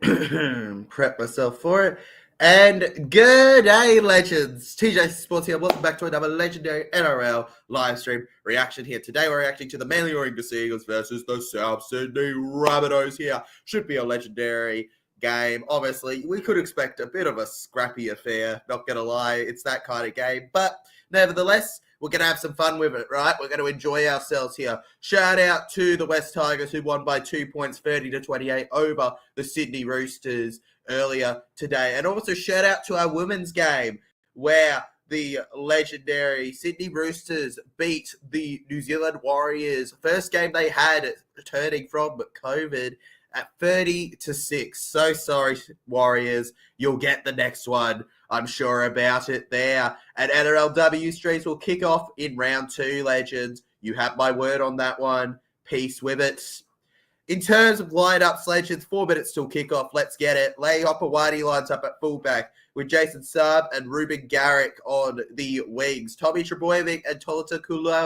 Prep myself for it. And good day, legends. TJ Sports here. Welcome back to another legendary NRL live stream reaction here. Today we're reacting to the Manly Warringah Seagulls versus the South Sydney Rabbitohs here. Should be a legendary game. Obviously, we could expect a bit of a scrappy affair. Not going to lie, it's that kind of game. But nevertheless, we're going to have some fun with it, right? We're going to enjoy ourselves here. Shout out to the West Tigers who won by 2 points, 30-28 over the Sydney Roosters earlier today. And also shout out to our women's game where the legendary Sydney Roosters beat the New Zealand Warriors. First game they had returning from COVID at 30-6. So sorry, Warriors. You'll get the next one. I'm sure about it there. And NRLW streams will kick off in round 2, legends. You have my word on that one. Peace with it. In terms of lineups, legends, 4 minutes till kickoff. Let's get it. Leigh Hopewadi lines up at fullback with Jason Saab and Ruben Garrick on the wings. Tommy Trbojevic and Tolita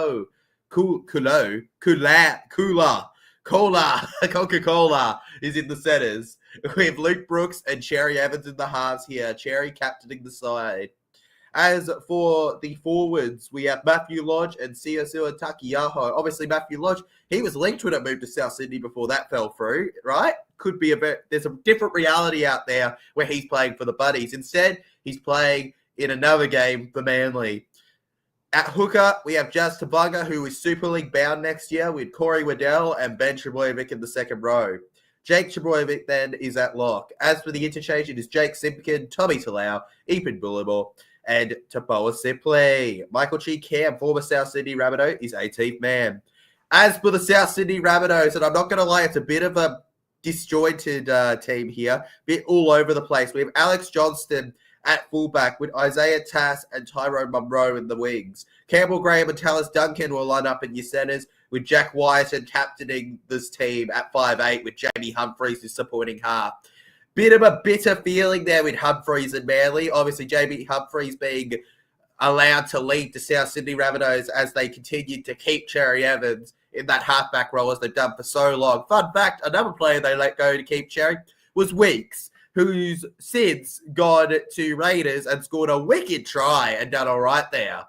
Coca-Cola is in the centers. We have Luke Brooks and Cherry Evans in the halves here. Cherry captaining the side. As for the forwards, we have Matthew Lodge and Siosua Takiyaho. Obviously, Matthew Lodge, he was linked when it moved to South Sydney before that fell through, right? Could be there's a different reality out there where he's playing for the Buddies. Instead, he's playing in another game for Manly. At hooker, we have Jazz Tabunga, who is Super League bound next year with Corey Waddell and Ben Trbojevic in the second row. Jake Trbojevic then is at lock. As for the interchange, it is Jake Simpkin, Tommy Talau, Ethan Bullimore, and Tapoa Sipley. Michael Chi Cam, former South Sydney Rabbitoh, is 18th man. As for the South Sydney Rabbitohs, and I'm not going to lie, it's a bit of a disjointed team here, bit all over the place. We have Alex Johnston at fullback with Isaiah Tass and Tyrone Munro in the wings. Campbell Graham and Tallis Duncan will line up in your centres with Jack Wyton captaining this team at 5'8" with Jamie Humphreys as supporting half. Bit of a bitter feeling there with Humphreys and Manly. Obviously, Jamie Humphreys being allowed to lead the South Sydney Rabbitohs as they continued to keep Cherry Evans in that halfback role as they've done for so long. Fun fact, another player they let go to keep Cherry was Weeks, who's since gone to Raiders and scored a wicked try and done all right there.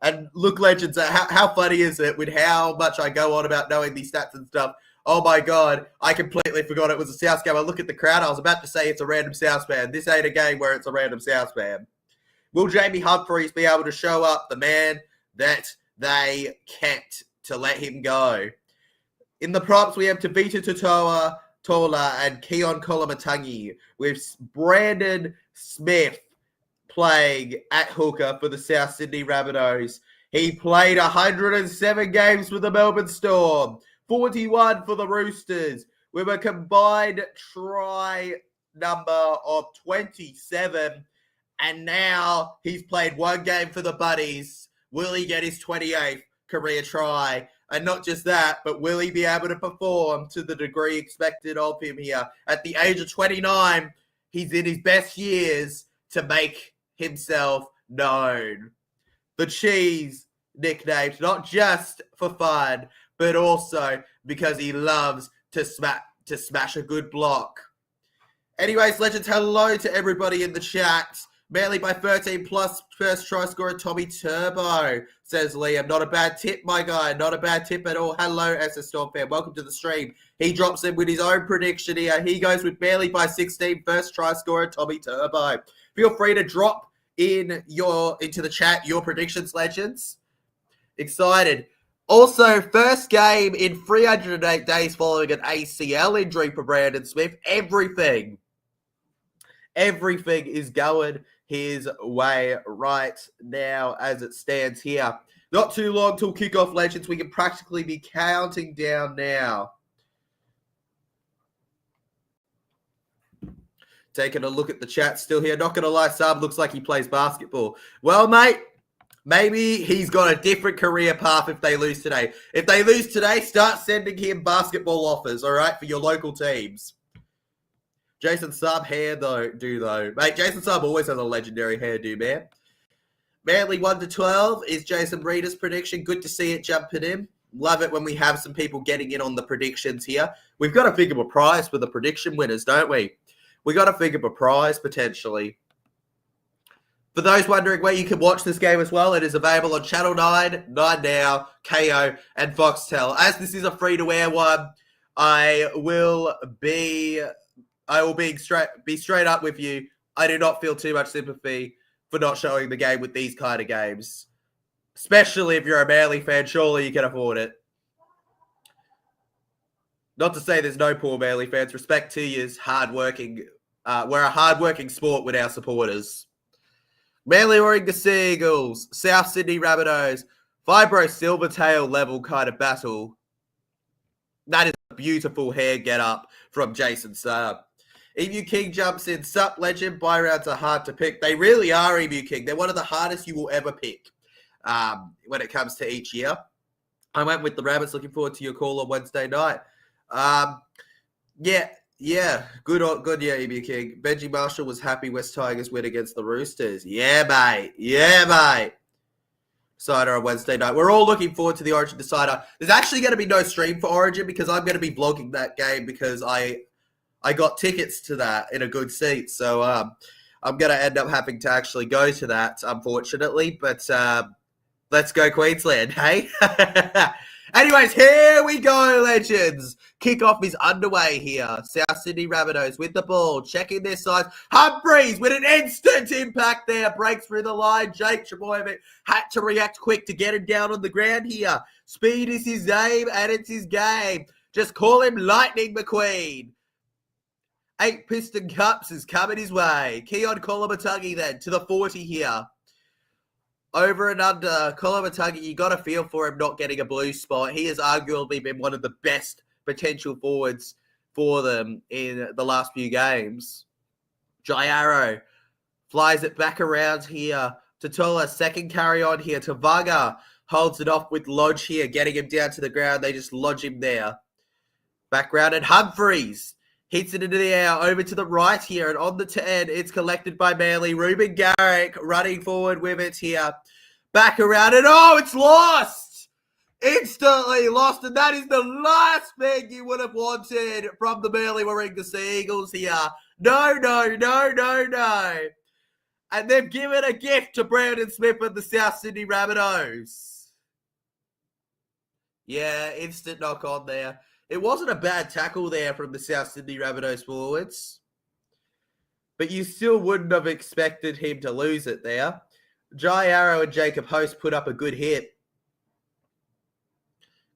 And look, legends, how funny is it with how much I go on about knowing these stats and stuff? Oh my God, I completely forgot it was a South game. I look at the crowd, I was about to say it's a random South fan. This ain't a game where it's a random South fan. Will Jamie Humphreys be able to show up the man that they kept to let him go? In the props, we have Tavita Tola and Keon Kolamatangi with Brandon Smith playing at hooker for the South Sydney Rabbitohs. He played 107 games for the Melbourne Storm, 41 for the Roosters, with a combined try number of 27. And now he's played 1 game for the Buddies. Will he get his 28th career try? And not just that, but will he be able to perform to the degree expected of him here? At the age of 29, he's in his best years to make himself known. The Cheese nicknamed, not just for fun, but also because he loves to smash a good block. Anyways, legends, hello to everybody in the chat. Manly by 13 plus, first try scorer Tommy Turbo, says Liam. Not a bad tip, my guy. Not a bad tip at all. Hello, SS Storm fan. Welcome to the stream. He drops in with his own prediction here. He goes with Manly by 16, first try scorer Tommy Turbo. Feel free to drop into the chat your predictions, legends. Excited. Also, first game in 308 days following an ACL injury for Brandon Smith. Everything is going his way right now as it stands here. Not too long till kickoff, legends. We can practically be counting down now. Taking a look at the chat still here. Not going to lie, Saab looks like he plays basketball. Well, mate, maybe he's got a different career path if they lose today. If they lose today, start sending him basketball offers, all right, for your local teams. Jason Saab hairdo, though. Mate, Jason Saab always has a legendary hairdo, man. Manly 1-12 is Jason Reeder's prediction. Good to see it jumping in. Love it when we have some people getting in on the predictions here. We've got to think of a prize for the prediction winners, don't we? We got to think of a prize potentially. For those wondering where you can watch this game as well, it is available on Channel 9, 9 Now, Kayo, and Foxtel. As this is a free-to-air one, I will be straight up with you. I do not feel too much sympathy for not showing the game with these kind of games. Especially if you're a Manly fan, surely you can afford it. Not to say there's no poor Manly fans. Respect to you, hardworking. We're a hardworking sport with our supporters. Manly Warringah Seagulls, South Sydney Rabbitohs, Vibro Silvertail level kind of battle. That is a beautiful hair get up from Jason Saab. Emu King jumps in. Sup, legend. Buy rounds are hard to pick. They really are, Emu King. They're one of the hardest you will ever pick when it comes to each year. I went with the Rabbits. Looking forward to your call on Wednesday night. Yeah. Good, Emu King. Benji Marshall was happy West Tigers win against the Roosters. Yeah, mate. Decider on Wednesday night. We're all looking forward to the Origin Decider. There's actually going to be no stream for Origin because I'm going to be vlogging that game because I got tickets to that in a good seat. So I'm going to end up having to actually go to that, unfortunately. But let's go Queensland, hey? Anyways, here we go, legends. Kickoff is underway here. South Sydney Rabbitohs with the ball, checking their size. Humphreys with an instant impact there. Breaks through the line. Jake Trebojevic had to react quick to get him down on the ground here. Speed is his name, and it's his game. Just call him Lightning McQueen. 8 Piston Cups is coming his way. Keon Kolomatangi then to the 40 here. Over and under, Kolomatangi, you got a feel for him not getting a blue spot. He has arguably been one of the best potential forwards for them in the last few games. Jairo flies it back around here to Tola. Second carry on here to Vaga. Holds it off with Lodge here, getting him down to the ground. They just lodge him there. Background and Humphreys. Hits it into the air, over to the right here, and on the 10, it's collected by Manly. Ruben Garrick running forward with it here. Back around, and it's lost! Instantly lost, and that is the last thing you would have wanted from the Manly Warringah Seagulls here. No. And they've given a gift to Brandon Smith and the South Sydney Rabbitohs. Yeah, instant knock on there. It wasn't a bad tackle there from the South Sydney Rabbitohs forwards. But you still wouldn't have expected him to lose it there. Jai Arrow and Jacob Host put up a good hit.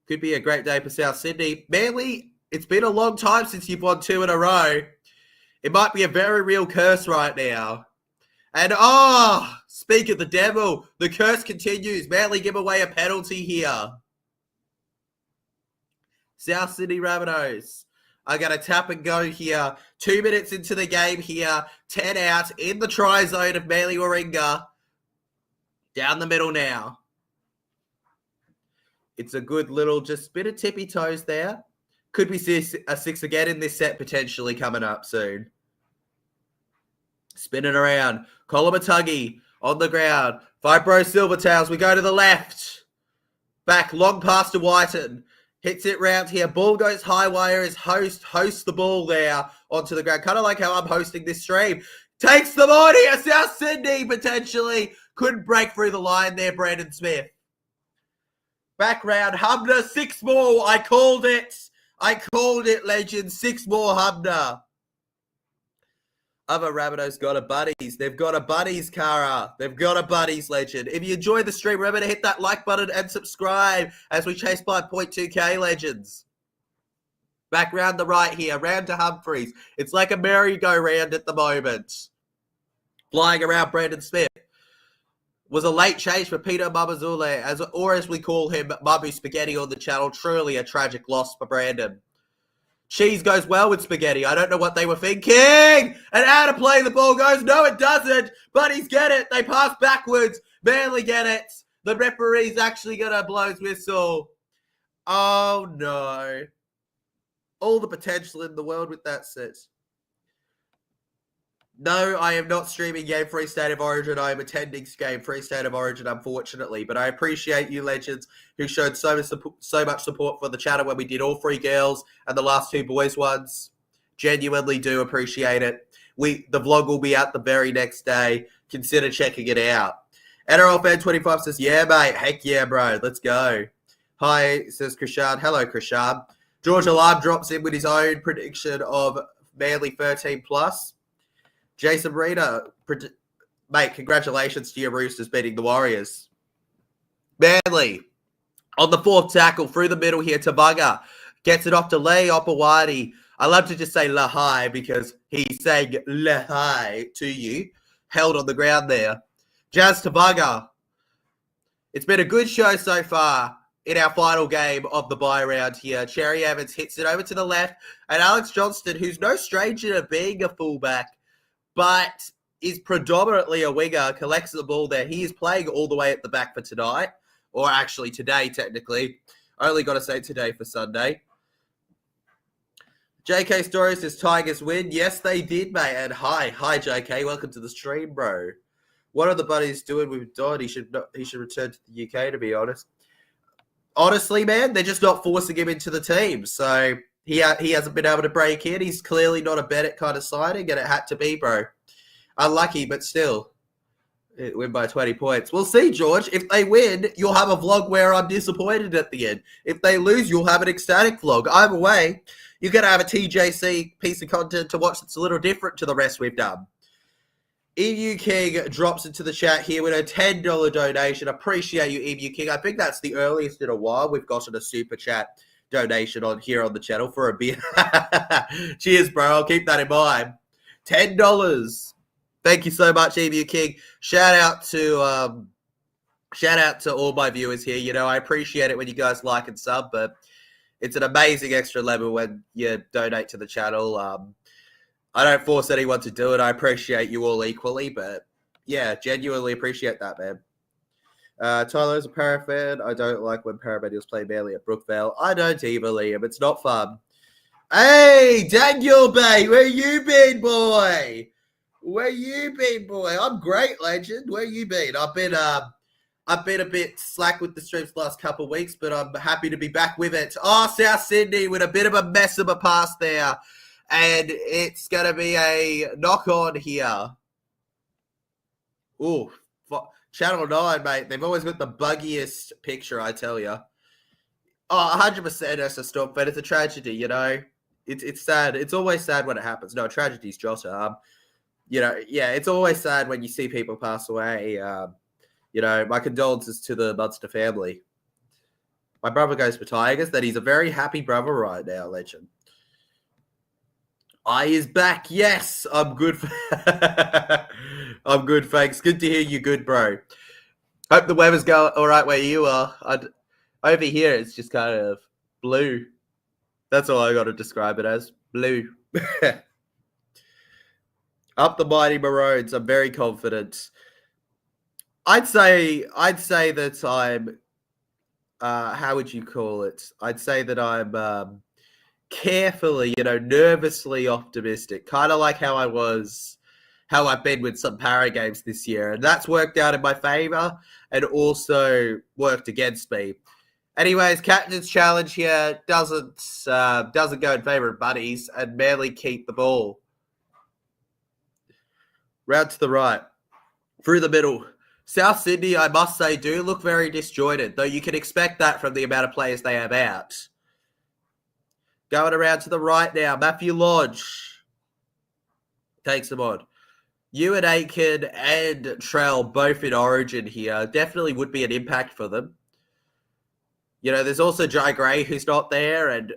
Could be a great day for South Sydney. Manly, it's been a long time since you've won 2 in a row. It might be a very real curse right now. And speak of the devil, the curse continues. Manly give away a penalty here. South Sydney Rabbitohs are going to tap and go here. 2 minutes into the game here. 10 out in the try zone of Manly Warringah. Down the middle now. It's a good little just bit of tippy toes there. Could be a 6 again in this set potentially coming up soon. Spinning around. Kolomatangi on the ground. Vibro Silvertails. We go to the left. Back long pass to Whiten. Hits it round here. Ball goes high wire as hosts the ball there onto the ground. Kind of like how I'm hosting this stream. Takes them on here. South Sydney potentially. Couldn't break through the line there, Brandon Smith. Back round. Hubner, 6 more. I called it, legend. 6 more Hubner. Other Rabbitohs got a buddies. They've got a buddies, Kara. They've got a buddies, legend. If you enjoyed the stream, remember to hit that like button and subscribe as we chase 5.2k, legends. Back round the right here, round to Humphreys. It's like a merry-go-round at the moment. Flying around Brandon Smith. Was a late change for Peter Mamazule, or as we call him, Mabu Spaghetti on the channel. Truly a tragic loss for Brandon. Cheese goes well with Spaghetti. I don't know what they were thinking. And out of play, the ball goes. No, it doesn't. Buddies get it. They pass backwards. Manly get it. The referee's actually going to blow his whistle. Oh, no. All the potential in the world with that set. No, I am not streaming Game Free State of Origin. I am attending Game Free State of Origin, unfortunately. But I appreciate you legends who showed so much support for the channel when we did all 3 girls and the last 2 boys ones. Genuinely do appreciate it. The vlog will be out the very next day. Consider checking it out. NRL Fan 25 says, yeah, mate. Heck yeah, bro. Let's go. Hi, says Krishan. Hello, Krishan. George Alarm drops in with his own prediction of Manly 13+. Jason Reader, mate, congratulations to your Roosters beating the Warriors. Manly, on the 4th tackle, through the middle here, Tavaga gets it off to Lee Opawati. I love to just say Lahai because he's saying Lahai to you. Held on the ground there. Jazz Tavaga. It's been a good show so far in our final game of the bye round here. Cherry Evans hits it over to the left. And Alex Johnston, who's no stranger to being a fullback, but is predominantly a winger, collects the ball there. He is playing all the way at the back for tonight, or actually today, technically. Only got to say today for Sunday. JK Story says Tigers win. Yes, they did, mate. And hi, JK. Welcome to the stream, bro. What are the buddies doing with Dodd? He should return to the UK, to be honest. Honestly, man, they're just not forcing him into the team, so he hasn't been able to break in. He's clearly not a Bennett kind of signing, and it had to be, bro. Unlucky, but still. Win by 20 points. We'll see, George. If they win, you'll have a vlog where I'm disappointed at the end. If they lose, you'll have an ecstatic vlog. Either way, you're going to have a TJC piece of content to watch that's a little different to the rest we've done. EU King drops into the chat here with a $10 donation. Appreciate you, EU King. I think that's the earliest in a while we've gotten a super chat donation on here on the channel for a beer. Cheers, bro. I'll keep that in mind. $10. Thank you so much, EU King. Shout out to all my viewers here. You know, I appreciate it when you guys like and sub, but it's an amazing extra level when you donate to the channel. I don't force anyone to do it. I appreciate you all equally, but yeah, genuinely appreciate that, man. Tyler's a Para fan. I don't like when Paramedials play Manly at Brookvale. I don't either, Liam. It's not fun. Hey, Daniel Bay, where you been, boy? Where you been, boy? I'm great, legend. Where you been? I've been a bit slack with the streams the last couple of weeks, but I'm happy to be back with it. Oh, South Sydney with a bit of a mess of a pass there. And it's going to be a knock-on here. Ooh, Channel 9, mate. They've always got the buggiest picture, I tell you. Oh, 100% as a Storm fan. It's a tragedy, you know. It's sad. It's always sad when it happens. No, tragedy's Jota. You know, yeah, it's always sad when you see people pass away. You know, my condolences to the Munster family. My brother goes for Tigers. That he's a very happy brother right now, legend. I is back. Yes, I'm good. I'm good, thanks. Good to hear you good, bro. Hope the weather's going all right where you are. Over here, it's just kind of blue. That's all I got to describe it as. Blue. Up the mighty Maroons. I'm very confident. I'd say that I'm, how would you call it? I'd say that I'm carefully, you know, nervously optimistic, kind of like how I've been with some para games this year, and that's worked out in my favor and also worked against me. Anyways, captain's challenge here doesn't go in favor of buddies, and Manly keep the ball. Round to the right, through the middle. South Sydney, I must say, do look very disjointed, though you can expect that from the amount of players they have out. Going around to the right now, Matthew Lodge takes them on. Ewan Aiken and Trell both in Origin here. Definitely would be an impact for them. You know, there's also Jai Gray who's not there, and,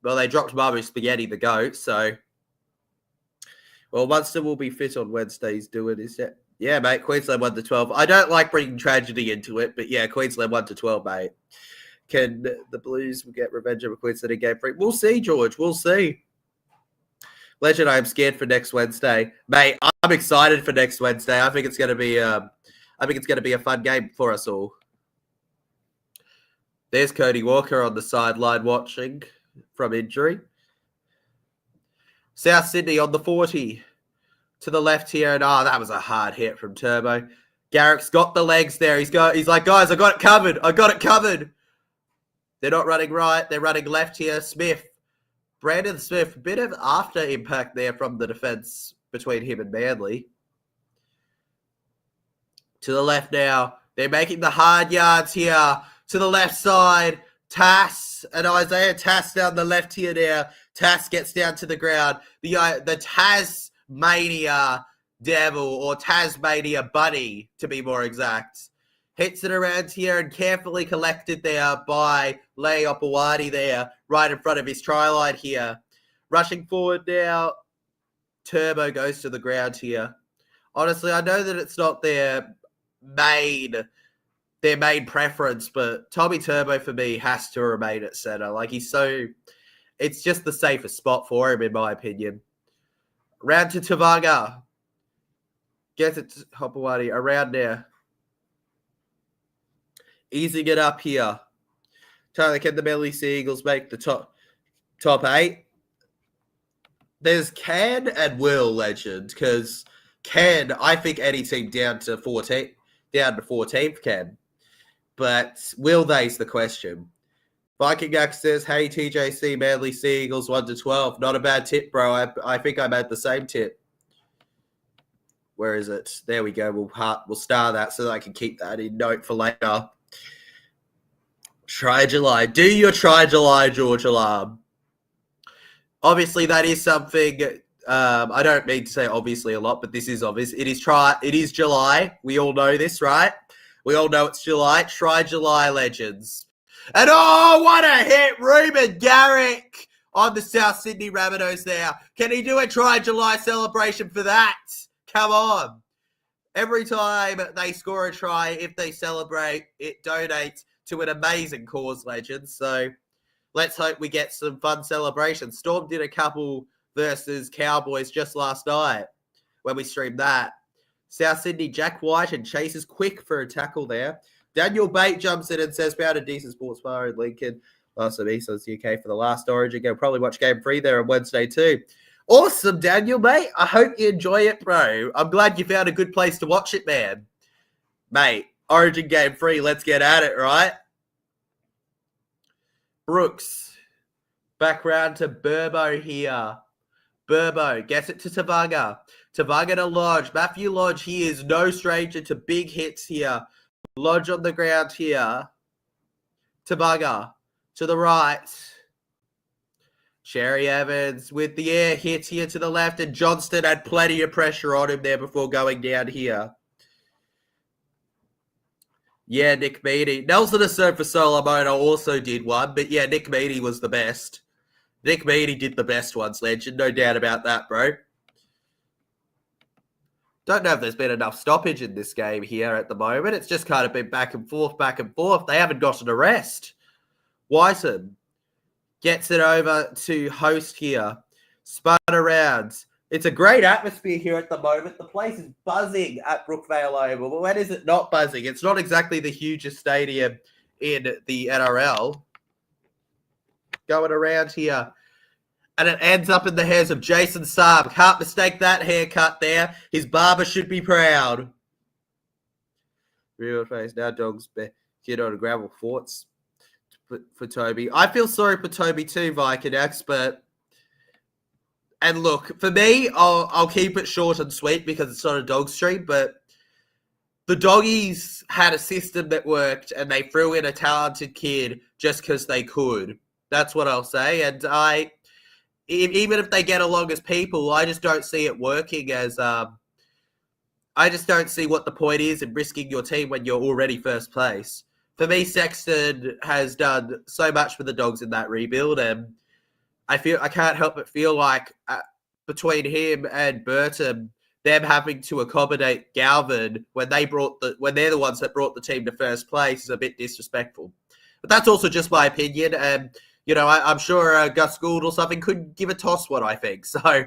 well, they dropped Mamu Spaghetti, the GOAT, so. Well, Munster will be fit on Wednesdays doing his set. Yeah, mate, Queensland 1-12. I don't like bringing tragedy into it, but yeah, Queensland 1-12, mate. Can the Blues get revenge over Queensland in Game 3? We'll see, George. We'll see. Legend, I am scared for next Wednesday, mate. I'm excited for next Wednesday. I think it's going to be a fun game for us all. There's Cody Walker on the sideline watching from injury. South Sydney on the 40. to the left here, and that was a hard hit from Turbo. Garrick's got the legs there. He's like, guys, I got it covered. I got it covered. They're not running right. They're running left here. Smith. Brandon Smith, a bit of after impact there from the defense between him and Manly. To the left now. They're making the hard yards here. To the left side. Tass and Isaiah Tass down the left here now. Tass gets down to the ground. The Tasmania Devil, or Tasmania Bunny, to be more exact. Hits it around here and carefully collected there by Leopawadi there, right in front of his try line here. Rushing forward now, Turbo goes to the ground here. Honestly, I know that it's not their main preference, but Tommy Turbo for me has to remain at center. Like, it's just the safest spot for him, in my opinion. Round to Tavaga. Gets it to Hopawadi around there. Easing it up here. Tyler, can the Manly Sea Eagles make the top 8? There's Can and Will, legend, because Can, I think any team down to 14th can. But will they's the question. Viking X says, hey, TJC, Manly Sea Eagles 1 to 12. Not a bad tip, bro. I think I made the same tip. Where is it? There we go. We'll star that so that I can keep that in note for later. Try July. Do your Try July, George Alarm. Obviously, that is something. I don't mean to say obviously a lot, but this is obvious. It is July. We all know this, right? We all know it's July. Try July, legends. And what a hit, Ruben Garrick on the South Sydney Rabbitohs there. Can he do a Try July celebration for that? Come on. Every time they score a try, if they celebrate, it donates to an amazing cause, legends. So let's hope we get some fun celebrations. Storm did a couple versus Cowboys just last night when we streamed that. South Sydney, Jack White and Chase is quick for a tackle there. Daniel Bate jumps in and says, found a decent sports bar in Lincoln. Awesome, Eastlands UK for the last Origin. Go probably watch Game 3 there on Wednesday too. Awesome, Daniel, mate. I hope you enjoy it, bro. I'm glad you found a good place to watch it, man. Mate, Origin Game 3, let's get at it, right? Brooks. Back round to Burbo here. Burbo gets it to Tavaga. Tavaga to Lodge. Matthew Lodge, he is no stranger to big hits here. Lodge on the ground here. Tavaga to the right. Cherry Evans with the air hits here to the left, and Johnston had plenty of pressure on him there before going down here. Yeah, Nick Meaney. Nelson Aso for Solomona also did one, but yeah, Nick Meaney was the best. Nick Meaney did the best ones, legend. No doubt about that, bro. Don't know if there's been enough stoppage in this game here at the moment. It's just kind of been back and forth, back and forth. They haven't gotten a rest. Whiten gets it over to Host here. Spun around. It's a great atmosphere here at the moment. The place is buzzing at Brookvale Oval. But when is it not buzzing? It's not exactly the hugest stadium in the NRL. Going around here. And it ends up in the hands of Jason Saab. Can't mistake that haircut there. His barber should be proud. Real face. Now dogs get on a gravel forts for Toby. I feel sorry for Toby too, Viking X, but... And look, for me, I'll keep it short and sweet because it's not a dog stream, but the doggies had a system that worked and they threw in a talented kid just because they could. That's what I'll say. And even if they get along as people, I just don't see it working as... I just don't see what the point is in risking your team when you're already first place. For me, Sexton has done so much for the Dogs in that rebuild, and I can't help but feel like between him and Burton, them having to accommodate Galvin when they're the ones that brought the team to first place is a bit disrespectful. But that's also just my opinion, and I'm sure Gus Gould or something could give a toss what I think. So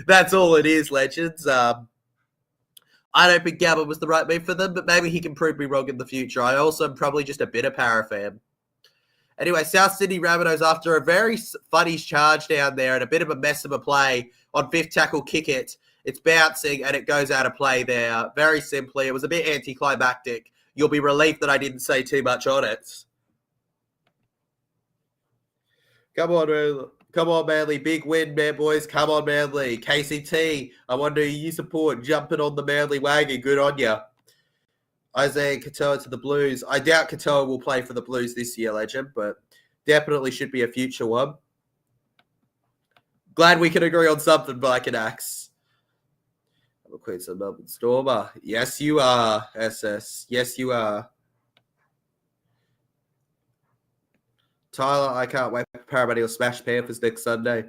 that's all it is, legends. I don't think Galvin was the right move for them, but maybe he can prove me wrong in the future. I also am probably just a bit of Para fan. Anyway, South Sydney Rabbitohs, after a very funny charge down there and a bit of a mess of a play on fifth tackle kick it, It's bouncing and it goes out of play there. Very simply. It was a bit anticlimactic. You'll be relieved that I didn't say too much on it. Come on, Manly. Big win, man, boys. Come on, Manly. KCT, I wonder who you support jumping on the Manly wagon. Good on you. Isaiah Katoa to the Blues. I doubt Katoa will play for the Blues this year, legend, but definitely should be a future one. Glad we can agree on something, Mike and Axe. I'm a Queensland Melbourne Stormer. Yes, you are, SS. Yes, you are. Tyler, I can't wait for Parramatta to smash Panthers next Sunday.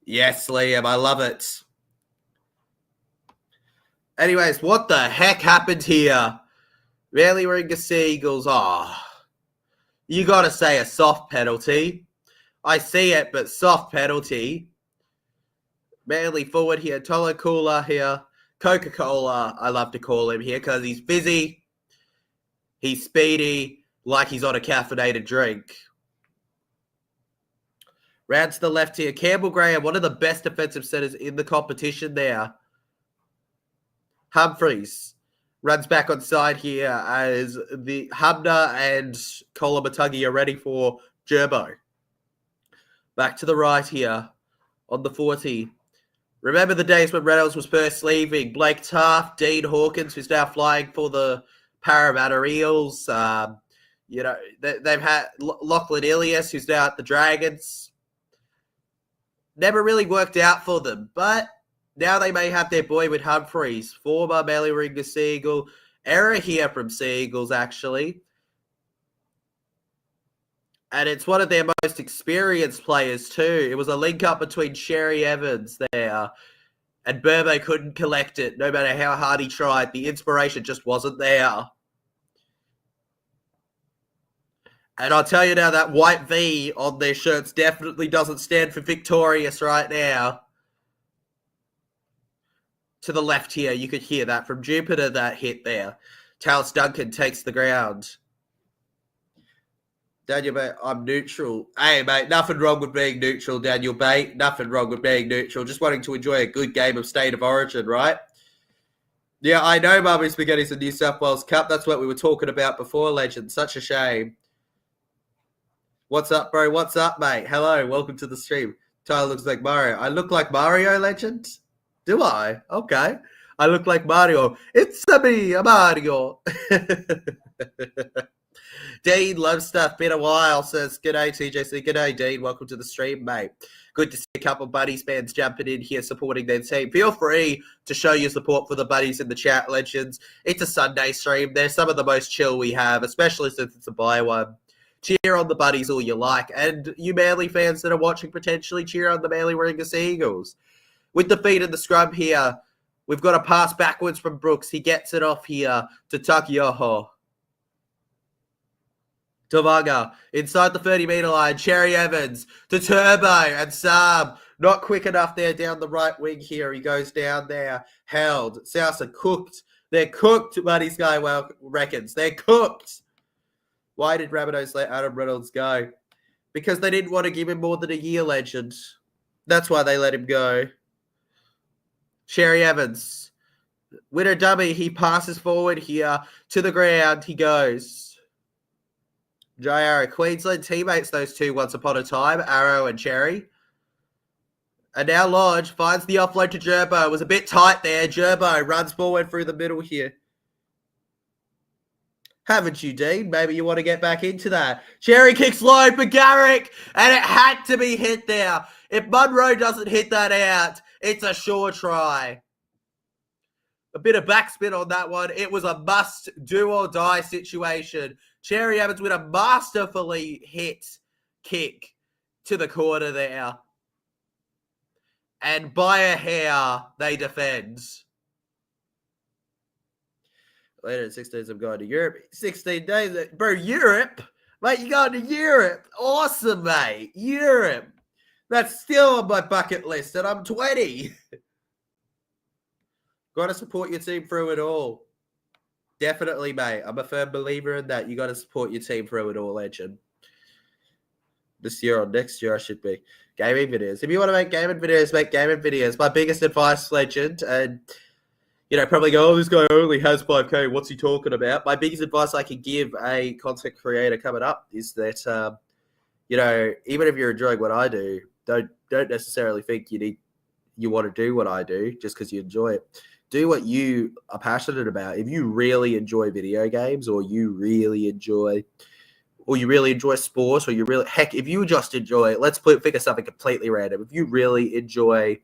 Yes, Liam, I love it. Anyways, what the heck happened here? Manly Warringah Seagulls. You got to say a soft penalty. I see it, but soft penalty. Manly forward here. Tolo Cooler here. Coca-Cola, I love to call him here because he's fizzy. He's speedy, like he's on a caffeinated drink. Round to the left here. Campbell Graham, one of the best defensive centers in the competition there. Humphreys runs back on side here as the Hubner and Kolomatungi are ready for Gerbo. Back to the right here on the 40. Remember the days when Reynolds was first leaving. Blake Taft, Dean Hawkins, who's now flying for the Parramatta Eels. They've had Lachlan Ilias, who's now at the Dragons. Never really worked out for them, but now they may have their boy with Humphreys, former Manly Warringah Seagull. Error here from Seagulls, actually. And it's one of their most experienced players, too. It was a link-up between Sherry Evans there, and Burbo couldn't collect it, no matter how hard he tried. The inspiration just wasn't there. And I'll tell you now, that white V on their shirts definitely doesn't stand for victorious right now. To the left here, you could hear that from Jupiter, that hit there. Talis Duncan takes the ground. Daniel, mate, I'm neutral. Hey, mate, nothing wrong with being neutral, Daniel, mate. Nothing wrong with being neutral. Just wanting to enjoy a good game of State of Origin, right? Yeah, I know Mummy Spaghetti's the New South Wales Cup. That's what we were talking about before, legend. Such a shame. What's up, bro? What's up, mate? Hello, welcome to the stream. Tyler looks like Mario. I look like Mario, legend? Do I? Okay. I look like Mario. It's me, Mario. Dean, love stuff. Been a while. Says, g'day, TJC. G'day, Dean. Welcome to the stream, mate. Good to see a couple of Buddies fans jumping in here supporting their team. Feel free to show your support for the Buddies in the chat, legends. It's a Sunday stream. They're some of the most chill we have, especially since it's a bye one. Cheer on the Buddies all you like. And you Manly fans that are watching, potentially cheer on the Manly Warringah Seagulls. With the feet in the scrum here, we've got a pass backwards from Brooks. He gets it off here to Takiyoho. Tavaga inside the 30-metre line. Cherry Evans to Turbo and Sam. Not quick enough there down the right wing here. He goes down there. Held. South are cooked. They're cooked, Buddy Skywell reckons. They're cooked. Why did Rabbitohs let Adam Reynolds go? Because they didn't want to give him more than a year, legend. That's why they let him go. Cherry Evans. Winner dummy. He passes forward here to the ground. He goes. Jai Arrow. Queensland teammates, those two, once upon a time. Arrow and Cherry. And now Lodge finds the offload to Gerbo. It was a bit tight there. Gerbo runs forward through the middle here. Haven't you, Dean? Maybe you want to get back into that. Cherry kicks low for Garrick, and it had to be hit there. If Munro doesn't hit that out, it's a sure try. A bit of backspin on that one. It was a must-do-or-die situation. Cherry Evans with a masterfully hit kick to the corner there. And by a hair, they defend. Later in 6 days, I'm going to Europe. 16 days? Bro, Europe? Mate, you're going to Europe. Awesome, mate. Europe. That's still on my bucket list, and I'm 20. Got to support your team through it all. Definitely, mate. I'm a firm believer in that. You got to support your team through it all, legend. this year or next year I should be. Gaming videos. If you want to make gaming videos, make gaming videos. My biggest advice, Legend, and probably go, oh, this guy only has 5K. What's he talking about? My biggest advice I can give a content creator coming up is that, even if you're enjoying what I do, don't necessarily think you want to do what I do just because you enjoy it. Do what you are passionate about. If you really enjoy video games, or you really enjoy sports, or if you just enjoy, think of something completely random. If you really enjoy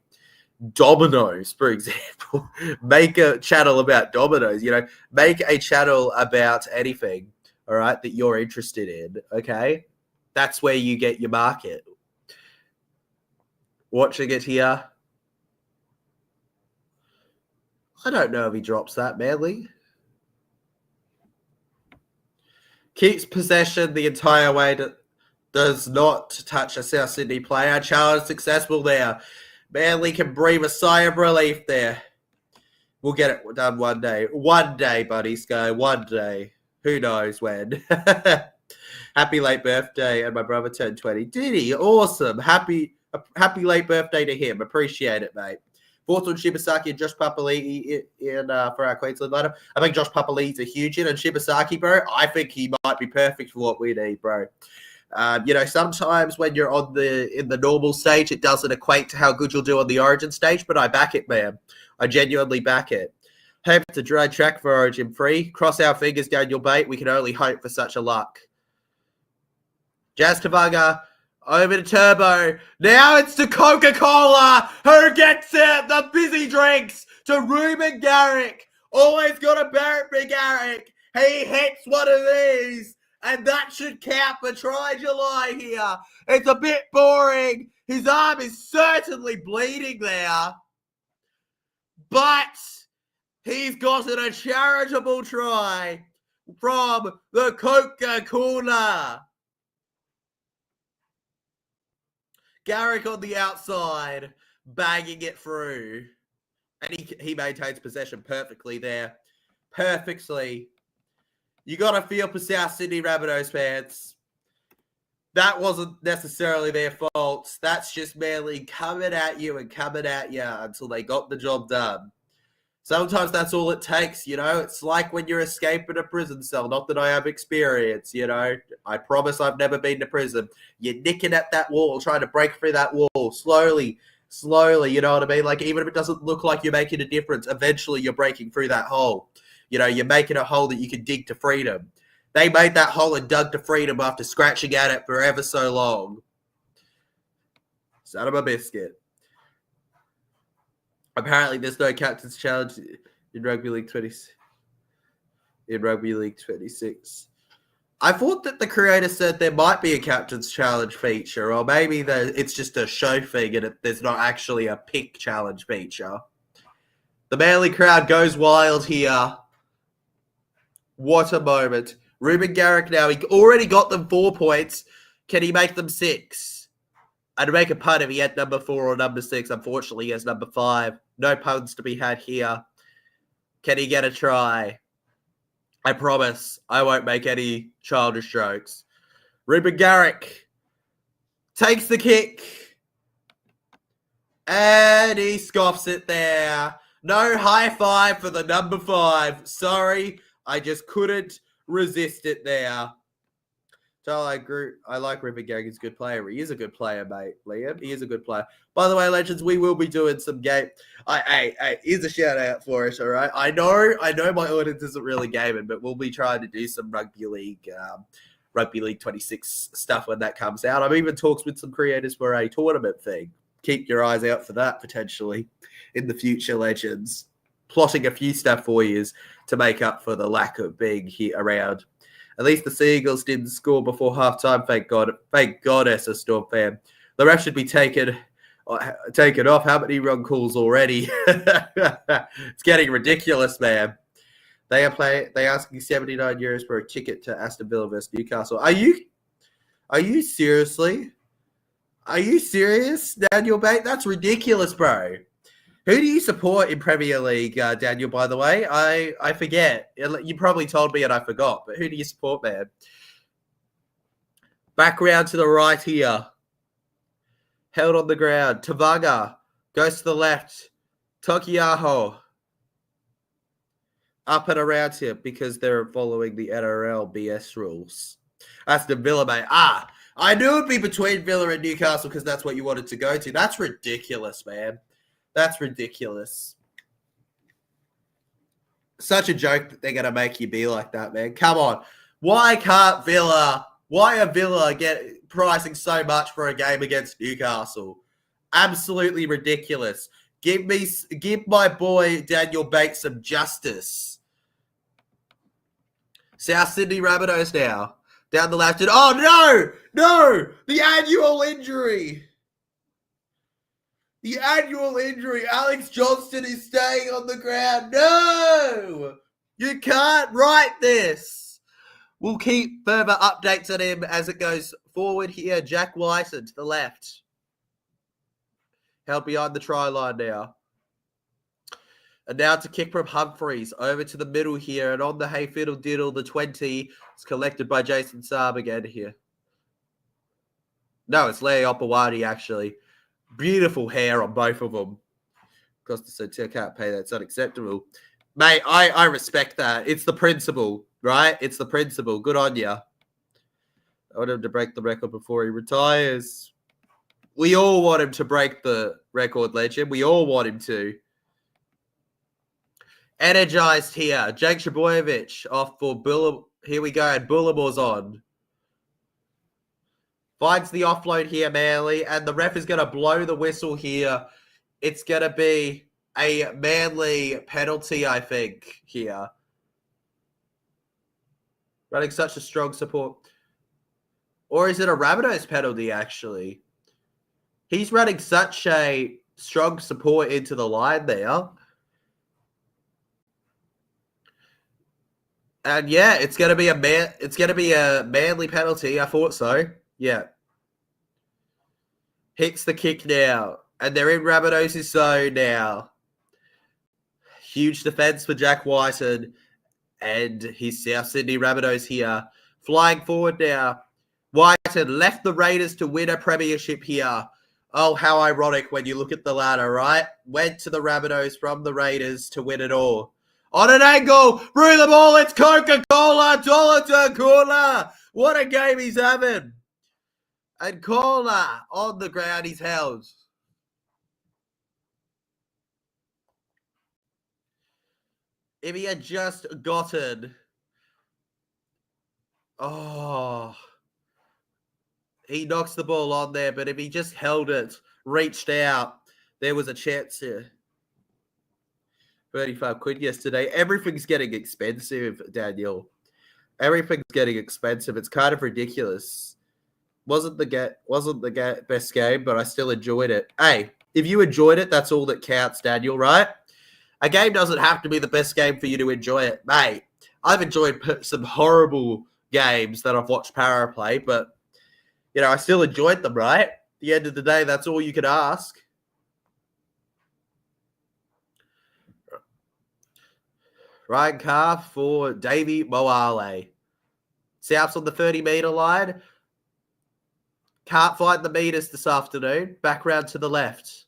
dominoes, for example, make a channel about dominoes. Make a channel about anything, all right, that you're interested in, okay? That's where you get your market. Watching it here. I don't know if he drops that, Manly. Keeps possession the entire way. Does not touch a South Sydney player. Challenge successful there. Manly can breathe a sigh of relief there. We'll get it done one day. One day, buddy Sky. One day. Who knows when. Happy late birthday. And my brother turned 20. Did he? Awesome. Happy late birthday to him. Appreciate it, mate. Fourth on Shibasaki and Josh Papali'i for our Queensland lineup. I think Josh Papali'i's a huge hit, and Shibasaki, bro, I think he might be perfect for what we need, bro. Sometimes when you're in the normal stage, it doesn't equate to how good you'll do on the Origin stage, but I back it, man. I genuinely back it. Hope it's a dry track for Origin 3. Cross our fingers, Daniel Bate. We can only hope for such a luck. Jazz Tavaga. Over to Turbo. Now it's to Coca-Cola. Who gets it? The busy drinks to Ruben Garrick. Always got a Barrett for Garrick. He hits one of these, and that should count for try July here. It's a bit boring. His arm is certainly bleeding there, but he's gotten a charitable try from the Coca-Cola. Garrick on the outside, bagging it through. And he maintains possession perfectly there. Perfectly. You got to feel for South Sydney Rabbitohs fans. That wasn't necessarily their fault. That's just merely coming at you until they got the job done. Sometimes that's all it takes, It's like when you're escaping a prison cell. Not that I have experience, I promise I've never been to prison. You're nicking at that wall, trying to break through that wall slowly, you know what I mean? Like, even if it doesn't look like you're making a difference, eventually you're breaking through that hole. You're making a hole that you can dig to freedom. They made that hole and dug to freedom after scratching at it for ever so long. Son of a biscuit. Apparently, there's no captain's challenge in Rugby League 26. I thought that the creator said there might be a captain's challenge feature, or maybe it's just a show thing and there's not actually a pick challenge feature. The Manly crowd goes wild here. What a moment. Ruben Garrick now, he already got them 4 points. Can he make them 6? I'd make a punt if he had number 4 or number 6. Unfortunately, he has number 5. No puns to be had here. Can he get a try? I promise I won't make any childish jokes. Ruben Garrick takes the kick. And he scoffs it there. No high five for the number 5. Sorry, I just couldn't resist it there. So I like Ruben Garrick. He's a good player. He is a good player, mate, Liam. He is a good player. By the way, Legends, we will be doing some game. Here's a shout out for us, all right? I know my audience isn't really gaming, but we'll be trying to do some Rugby League 26 stuff when that comes out. I've even talked with some creators for a tournament thing. Keep your eyes out for that potentially in the future, Legends. Plotting a few stuff for you to make up for the lack of being here around. At least the Seagulls didn't score before halftime. Thank God. Thank God, as a Storm fan. The ref should be taken off. How many wrong calls already? It's getting ridiculous, man. They asking €79 for a ticket to Aston Villa versus Newcastle. Are you seriously? Are you serious, Daniel Bate? That's ridiculous, bro. Who do you support in Premier League, Daniel, by the way? I forget. You probably told me and I forgot, but who do you support, man? Back round to the right here. Held on the ground. Tavaga goes to the left. Tokiaho. Up and around here because they're following the NRL BS rules. That's the Villa, mate. I knew it'd be between Villa and Newcastle because that's what you wanted to go to. That's ridiculous, man. That's ridiculous. Such a joke that they're going to make you be like that, man. Come on. Why are Villa pricing so much for a game against Newcastle? Absolutely ridiculous. Give my boy Daniel Bates some justice. South Sydney Rabbitohs now. Down the left. Oh, no! The annual injury. The annual injury. Alex Johnston is staying on the ground. No! You can't write this. We'll keep further updates on him as it goes forward here. Jack Wyson to the left. Held behind the try line now. And now to kick from Humphreys over to the middle here. And on the hey fiddle diddle, the 20 is collected by Jason Saab again here. No, it's Lea Opawati actually. Beautiful hair on both of them. Costa Sotil can't pay that. It's unacceptable. Mate, I respect that. It's the principle, right? It's the principle. Good on you. I want him to break the record before he retires. We all want him to break the record, legend. We all want him to. Energized here. Jake Trbojevic off for Bulla. Here we go. And Bullamore's on. Finds the offload here, Manly. And the ref is going to blow the whistle here. It's going to be a Manly penalty, I think, here. Running such a strong support. Or is it a Rabbitohs penalty, actually? He's running such a strong support into the line there. And yeah, it's gonna be a Manly penalty. I thought so. Yeah. Hits the kick now. And they're in Rabbitohs' zone now. Huge defense for Jack Wyson. And his South Sydney Rabbitohs here. Flying forward now. Wyson left the Raiders to win a premiership here. Oh, how ironic when you look at the ladder, right? Went to the Rabbitohs from the Raiders to win it all. On an angle, through the ball, it's Coca-Cola, Cola. What a game he's having. And Cola on the ground, he's held. If he had just gotten... Oh... He knocks the ball on there, but if he just held it, reached out, there was a chance here. 35 quid yesterday. Everything's getting expensive, Daniel. Everything's getting expensive. It's kind of ridiculous. Wasn't the best game, but I still enjoyed it. Hey, if you enjoyed it, that's all that counts, Daniel, right? A game doesn't have to be the best game for you to enjoy it. Mate, I've enjoyed some horrible games that I've watched Para play, but you know, I still enjoyed them, right? At the end of the day, that's all you could ask. Ryan Carr for Davey Moale. South's on the 30-metre line. Can't find the meters this afternoon. Back round to the left.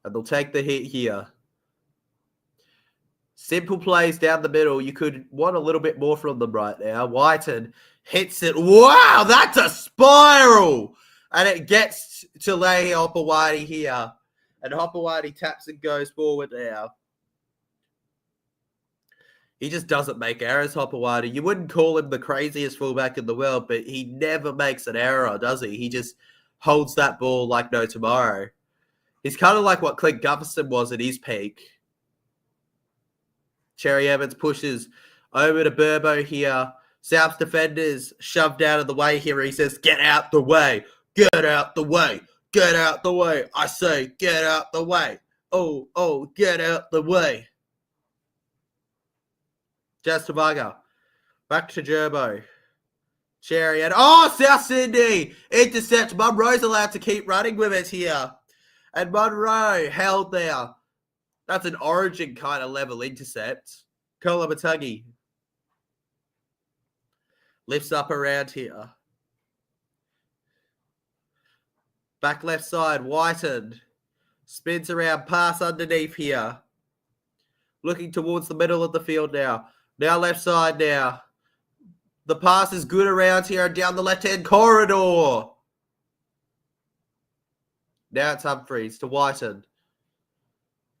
And they'll take the hit here. Simple plays down the middle. You could want a little bit more from them right now. Whiten hits it. Wow, that's a spiral. And it gets to Lea Opawati here. And Opawati taps and goes forward now. He just doesn't make errors, Opawati. You wouldn't call him the craziest fullback in the world, but he never makes an error, does he? He just holds that ball like no tomorrow. He's kind of like what Clint Gutherson was at his peak. Cherry Evans pushes over to Burbo here. South's defenders shoved out of the way here. He says, get out the way. Get out the way. Get out the way. I say, get out the way. Oh, get out the way. Just Tavaga. Back to Gerbo. Cherry and South Sydney. Intercept. Munro's allowed to keep running with it here. And Munro held there. That's an Origin kind of level intercept. Kolomatagi. Lifts up around here. Back left side, Whiten. Spins around, pass underneath here. Looking towards the middle of the field now. Now left side now. The pass is good around here and down the left-hand corridor. Now it's Humphreys to Whiten.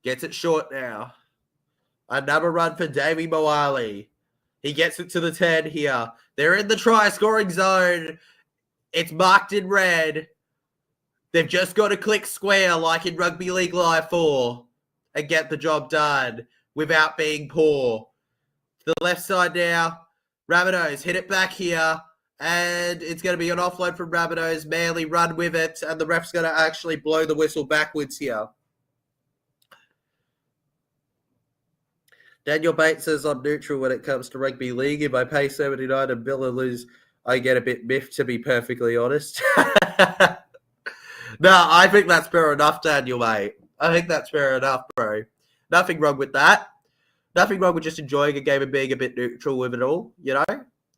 Gets it short now. Another run for Davey Moali. He gets it to the 10 here. They're in the try-scoring zone. It's marked in red. They've just got to click square like in Rugby League Live 4 and get the job done without being poor. To the left side now. Rabbitohs hit it back here. And it's going to be an offload from Rabbitohs. Manly run with it. And the ref's going to actually blow the whistle backwards here. Daniel Bates says I'm neutral when it comes to rugby league. If I pay 79 and Villa lose, I get a bit miffed, to be perfectly honest. No, I think that's fair enough, Daniel, mate. I think that's fair enough, bro. Nothing wrong with that. Nothing wrong with just enjoying a game and being a bit neutral with it all, you know?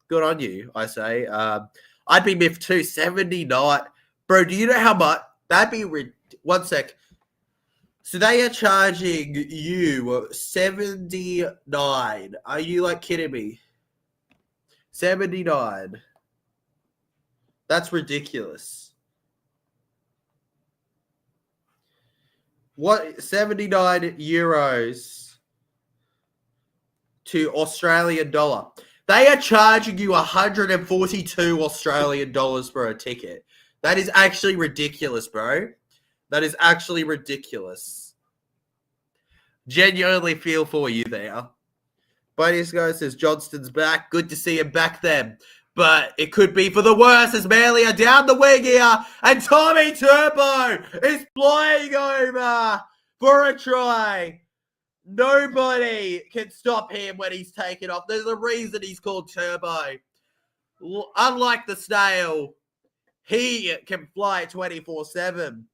Good on you, I say. I'd be miffed too. 79. Bro, do you know how much? That'd be... One sec. So they are charging you 79. Are you, like, kidding me? 79. That's ridiculous. What? 79 euros to Australian dollar. They are charging you 142 Australian dollars for a ticket. That is actually ridiculous, bro. That is actually ridiculous. Genuinely feel for you there. Bunny's guy says Johnston's back. Good to see him back then. But it could be for the worse as Manly are down the wing here. And Tommy Turbo is flying over for a try. Nobody can stop him when he's taken off. There's a reason he's called Turbo. Unlike the snail, he can fly 24/7.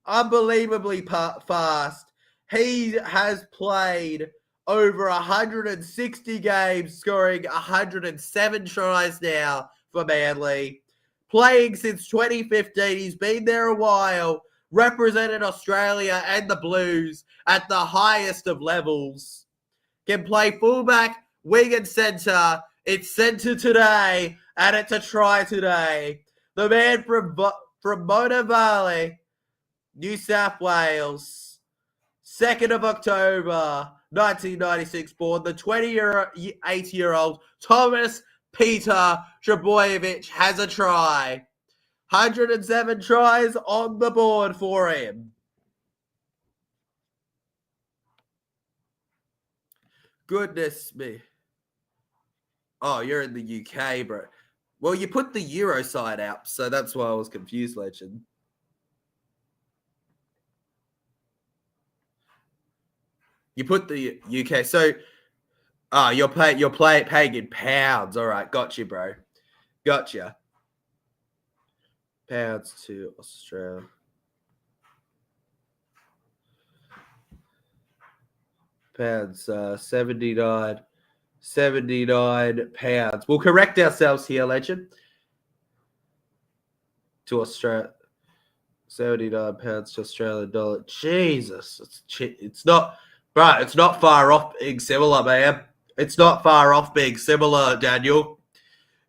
Unbelievably fast. He has played over 160 games, scoring 107 tries now for Manly. Playing since 2015. He's been there a while. Represented Australia and the Blues at the highest of levels. Can play fullback, wing and centre. It's centre today, and it's a try today. The man from Mona Valley, New South Wales, 2nd of October, 1996 born, the 28-year-old Thomas Peter Trebojevic has a try. 107 tries on the board for him. Goodness me. Oh, you're in the UK, bro. Well, you put the Euro side out, so that's why I was confused, Legend. You put the UK, so you're paying in pounds. All right, got you, bro. Gotcha. Pounds to Australia. Pounds, 79 pounds. We'll correct ourselves here, Legend. To Australia. 79 pounds to Australian dollar. Jesus, it's not... Right, it's not far off being similar, man. It's not far off being similar, Daniel.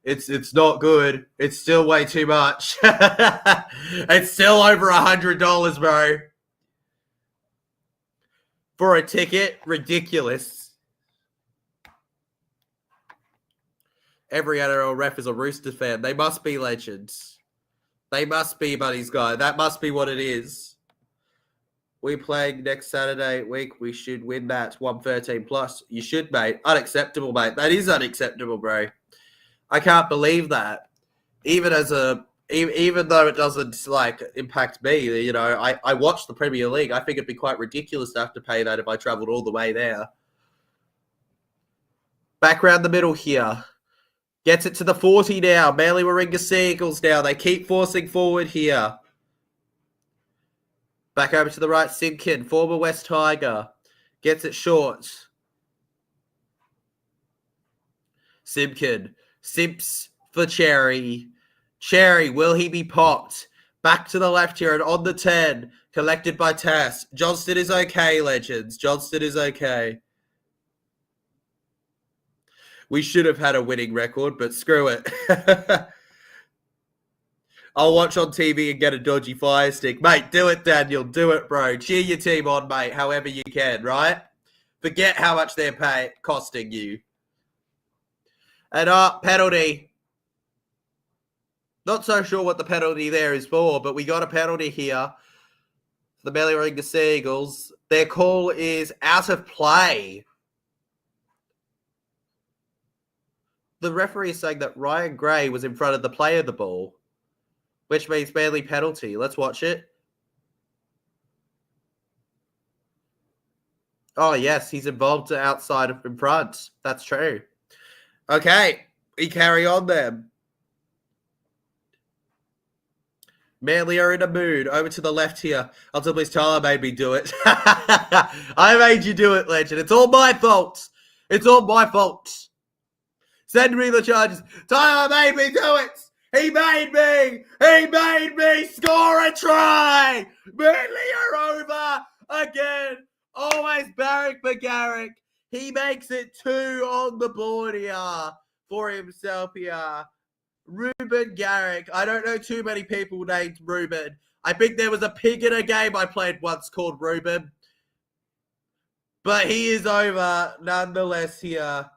It's not good. It's still way too much. It's still over $100, bro. For a ticket, ridiculous. Every NRL ref is a Rooster fan. They must be legends. They must be, Buddy's guy. That must be what it is. We playing next Saturday week. We should win that 113 plus. You should, mate. Unacceptable, mate. That is unacceptable, bro. I can't believe that. Even though it doesn't like impact me, you know, I watch the Premier League. I think it'd be quite ridiculous to have to pay that if I travelled all the way there. Back around the middle here. Gets it to the 40 now. Manly Warringah Seagulls now. They keep forcing forward here. Back over to the right, Simpkin, former West Tiger. Gets it short. Simpkin Simps for Cherry. Cherry, will he be popped? Back to the left here and on the 10. Collected by Tess. Johnston is okay, legends. Johnston is okay. We should have had a winning record, but screw it. I'll watch on TV and get a dodgy fire stick. Mate, do it, Daniel. Do it, bro. Cheer your team on, mate, however you can, right? Forget how much they're costing you. And penalty. Not so sure what the penalty there is for, but we got a penalty here. The Melliringa Seagulls. Their call is out of play. The referee is saying that Ryan Gray was in front of the play of the ball, which means Manly penalty. Let's watch it. Oh, yes, he's involved outside of in front. That's true. Okay, we carry on then. Manly are in a mood. Over to the left here. Until Miss Tyler made me do it. I made you do it, legend. It's all my fault. It's all my fault. Send me the charges. Tyler made me do it. He made me. He made me score a try. Manly are over again. Always Barrack for Garrick. He makes it 2 on the board here for himself here. Ruben Garrick. I don't know too many people named Ruben. I think there was a pig in a game I played once called Ruben. But he is over nonetheless here.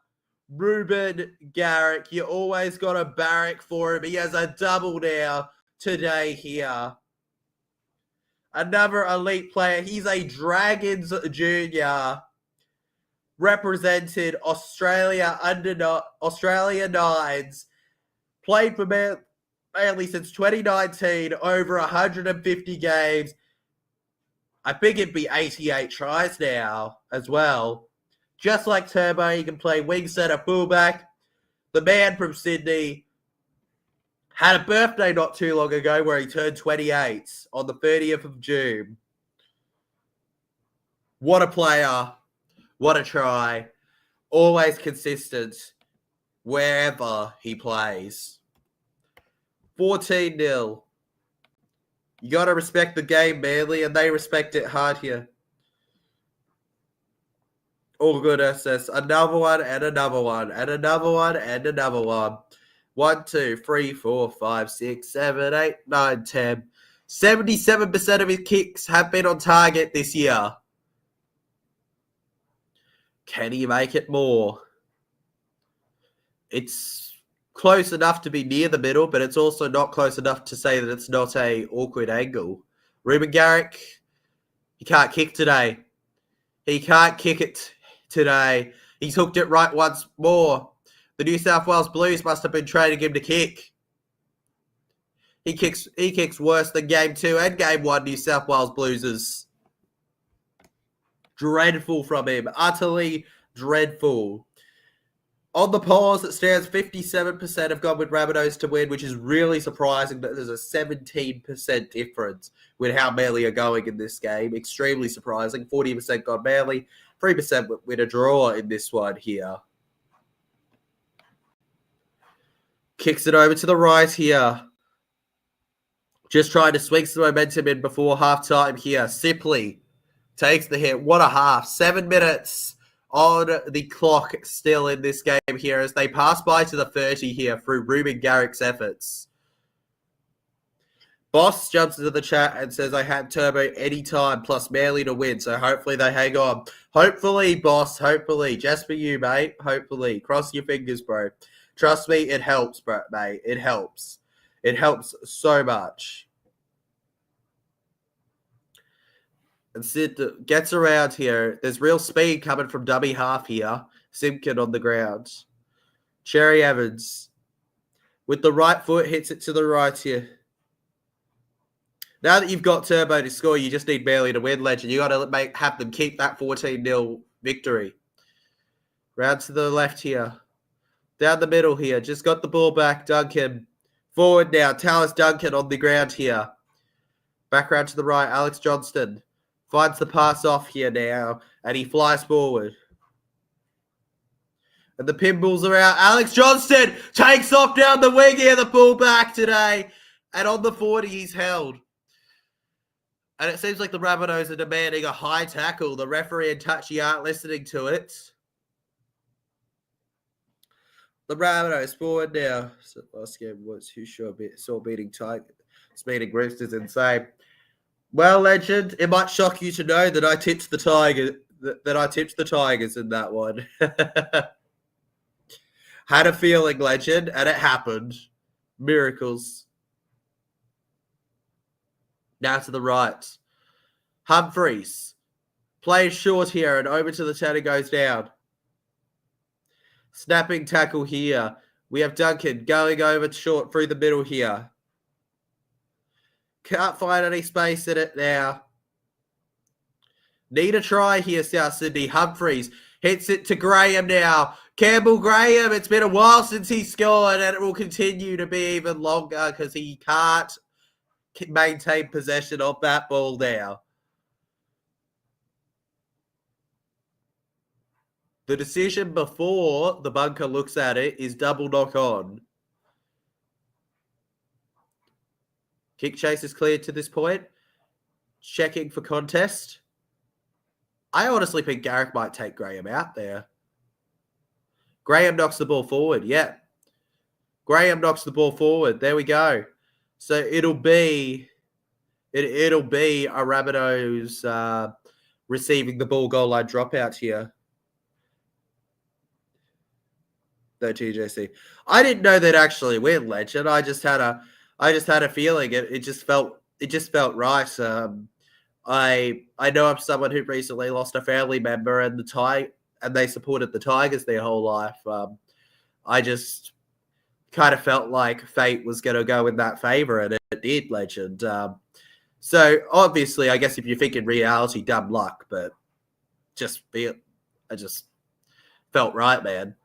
Ruben Garrick. You always got a Barrack for him. He has a double now today here. Another elite player. He's a Dragons junior. Represented Australia Australia Nines. Played for Manly since 2019. Over 150 games. I think it'd be 88 tries now as well. Just like Turbo, he can play wing centre fullback. The man from Sydney had a birthday not too long ago where he turned 28 on the 30th of June. What a player. What a try. Always consistent wherever he plays. 14-0. You got to respect the game, Manly, and they respect it hard here. All good, SS. Another one and another one and another one and another one. 1, 2, 3, 4, 5, 6, 7, 8, 9, 10. 77% of his kicks have been on target this year. Can he make it more? It's close enough to be near the middle, but it's also not close enough to say that it's not a awkward angle. Ruben Garrick, he can't kick today. He can't kick it today. He's hooked it right once more. The New South Wales Blues must have been training him to kick. He kicks worse than Game 2 and Game 1 New South Wales Blues. Dreadful from him. Utterly dreadful. On the polls, it stands 57% have gone with Rabbitohs to win, which is really surprising that there's a 17% difference with how Manly are going in this game. Extremely surprising. 40% gone Manly, 3% with a draw in this one here. Kicks it over to the right here. Just trying to swing some momentum in before halftime here. Sipley takes the hit. What a half. 7 minutes on the clock still in this game here as they pass by to the 30 here through Ruben Garrick's efforts. Boss jumps into the chat and says, I had Turbo anytime plus Manly to win, so hopefully they hang on. Hopefully, Boss, hopefully. Just for you, mate. Hopefully. Cross your fingers, bro. Trust me, it helps, bro, mate. It helps. It helps so much. And Sid gets around here. There's real speed coming from dummy half here. Simpkin on the ground. Cherry Evans with the right foot hits it to the right here. Now that you've got Turbo to score, you just need Manly to win, legend. You got to have them keep that 14-0 victory. Round to the left here. Down the middle here. Just got the ball back. Duncan. Forward now. Tallis Duncan on the ground here. Back round to the right. Alex Johnston. Finds the pass off here now, and he flies forward. And the pinballs are out. Alex Johnston takes off down the wing here, the fullback today. And on the 40, he's held. And it seems like the Rabbitohs are demanding a high tackle. The referee and Touchy aren't listening to it. The Rabbitohs forward now. So last game was who sure saw beating Tigers. Beating Roosters insane. Well, legend, it might shock you to know that I tipped the Tigers. That I tipped the Tigers in that one. Had a feeling, legend, and it happened. Miracles. Now to the right. Humphreys. Plays short here and over to the 10 and goes down. Snapping tackle here. We have Duncan going over short through the middle here. Can't find any space in it now. Need a try here, South Sydney. Humphreys hits it to Graham now. Campbell Graham, it's been a while since he scored, and it will continue to be even longer because he can't maintain possession of that ball now. The decision before the bunker looks at it is double knock on. Kick chase is cleared to this point. Checking for contest. I honestly think Garrick might take Graham out there. Graham knocks the ball forward. Yeah. Graham knocks the ball forward. There we go. So it'll be a Rabbitohs receiving the ball goal line dropout here. No TJC. I didn't know that actually win, legend. I just had a feeling. It just felt right. I know I'm someone who recently lost a family member and they supported the Tigers their whole life. I just kind of felt like fate was going to go in that favor, and it did, legend. So obviously, I guess if you think in reality, dumb luck, but I just felt right, man.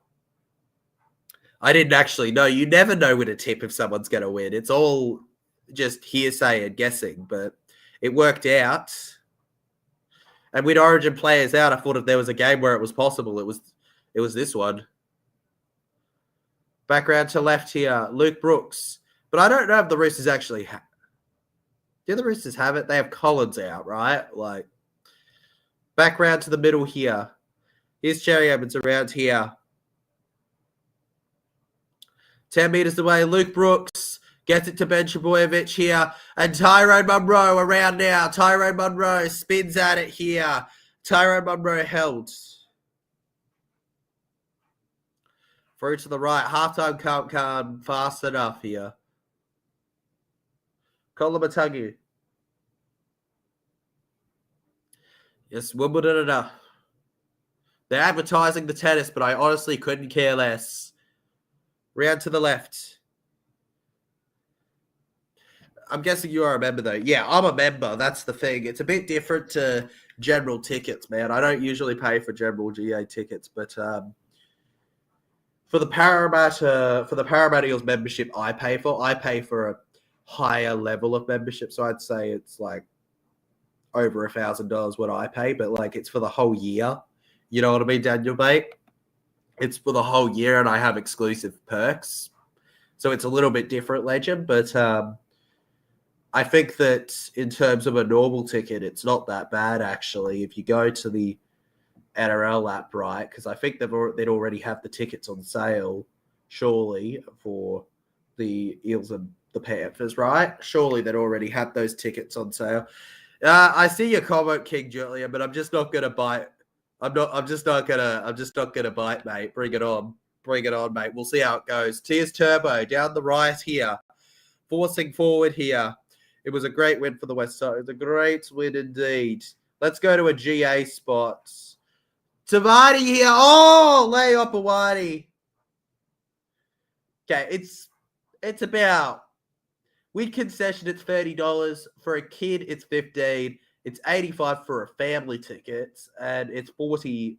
I didn't actually know. You never know with a tip if someone's going to win. It's all just hearsay and guessing, but it worked out. And with Origin players out, I thought if there was a game where it was possible, it was this one. Background to left here, Luke Brooks. But I don't know if the Roosters actually have. Do the Roosters have it? They have Collins out, right? Like, background to the middle here. Here's Cherry Evans around here. 10 meters away, Luke Brooks gets it to Ben Trebojevic here. And Tyrone Munro around now. Tyrone Munro spins at it here. Tyrone Munro held. Through to the right. Halftime can't come fast enough here. Kolamatangi. Yes, Wimbledon enough. They're advertising the tennis, but I honestly couldn't care less. Round to the left. I'm guessing you are a member, though. Yeah, I'm a member. That's the thing. It's a bit different to general tickets, man. I don't usually pay for general GA tickets, but for the Parramatta Eels membership I pay for a higher level of membership. So I'd say it's like over $1,000 what I pay, but like it's for the whole year. You know what I mean, Daniel, mate? It's for the whole year, and I have exclusive perks. So it's a little bit different, legend. But I think that in terms of a normal ticket, it's not that bad, actually. If you go to the NRL app, right? Because I think they'd already have the tickets on sale, surely, for the Eels and the Panthers, right? Surely they'd already have those tickets on sale. I see your comment, King Julia, but I'm just not going to bite. I'm just not gonna bite, mate. Bring it on, mate. We'll see how it goes. Tears Turbo down the right here, forcing forward here. It was a great win for the West Side. It was a great win indeed. Let's go to a GA spot. Tavani here. Oh, lay up Awani. Okay, it's about with concession. It's $30 for a kid. It's $15. It's $85 for a family ticket, and it's $40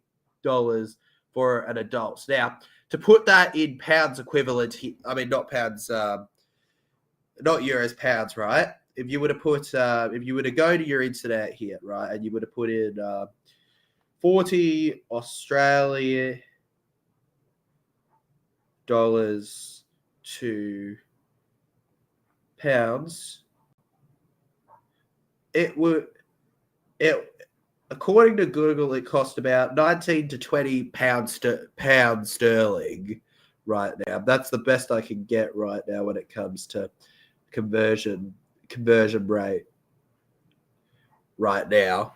for an adult. Now, to put that in pounds equivalent, I mean, not pounds, not euros, pounds, right? If you were to go to your internet here, right, and you were to put in 40 Australia, to pounds, according to Google, it cost about 19 to 20 pounds sterling right now. That's the best I can get right now when it comes to conversion rate right now.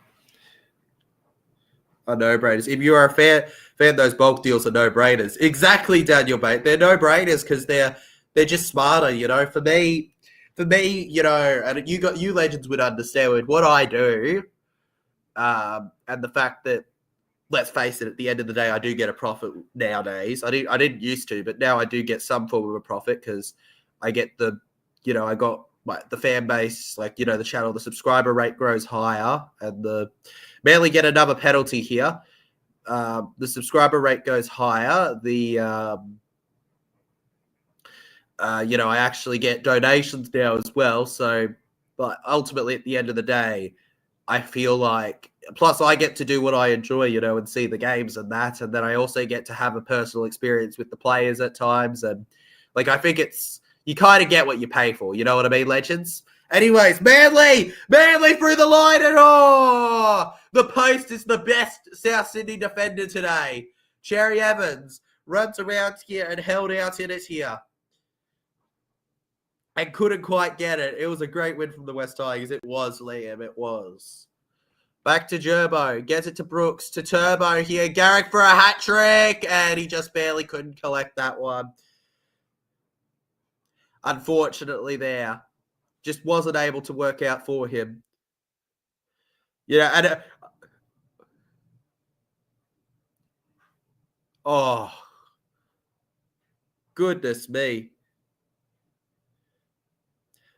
Are no-brainers. If you are a fan, those bulk deals are no-brainers. Exactly, Daniel Bate. They're no-brainers because they're just smarter, you know. For me, you know, and you legends would understand with what I do, and the fact that, let's face it, at the end of the day, I do get a profit nowadays. I didn't used to, but now I do get some form of a profit because I get I got the fan base, like, you know, the channel, the subscriber rate grows higher, and barely get another penalty here. The subscriber rate goes higher. I actually get donations now as well. So, but ultimately, at the end of the day, I feel like, plus I get to do what I enjoy, you know, and see the games and that. And then I also get to have a personal experience with the players at times. And like, I think you kind of get what you pay for. You know what I mean, legends? Anyways, Manly through the line, and the post is the best South Sydney defender today. Cherry Evans runs around here and held out in it here. And couldn't quite get it. It was a great win from the West Tigers. It was, Liam. It was. Back to Gerbo. Gets it to Brooks. To Turbo here. Garrick for a hat trick. And he just barely couldn't collect that one. Unfortunately there. Just wasn't able to work out for him. Yeah, and oh, goodness me.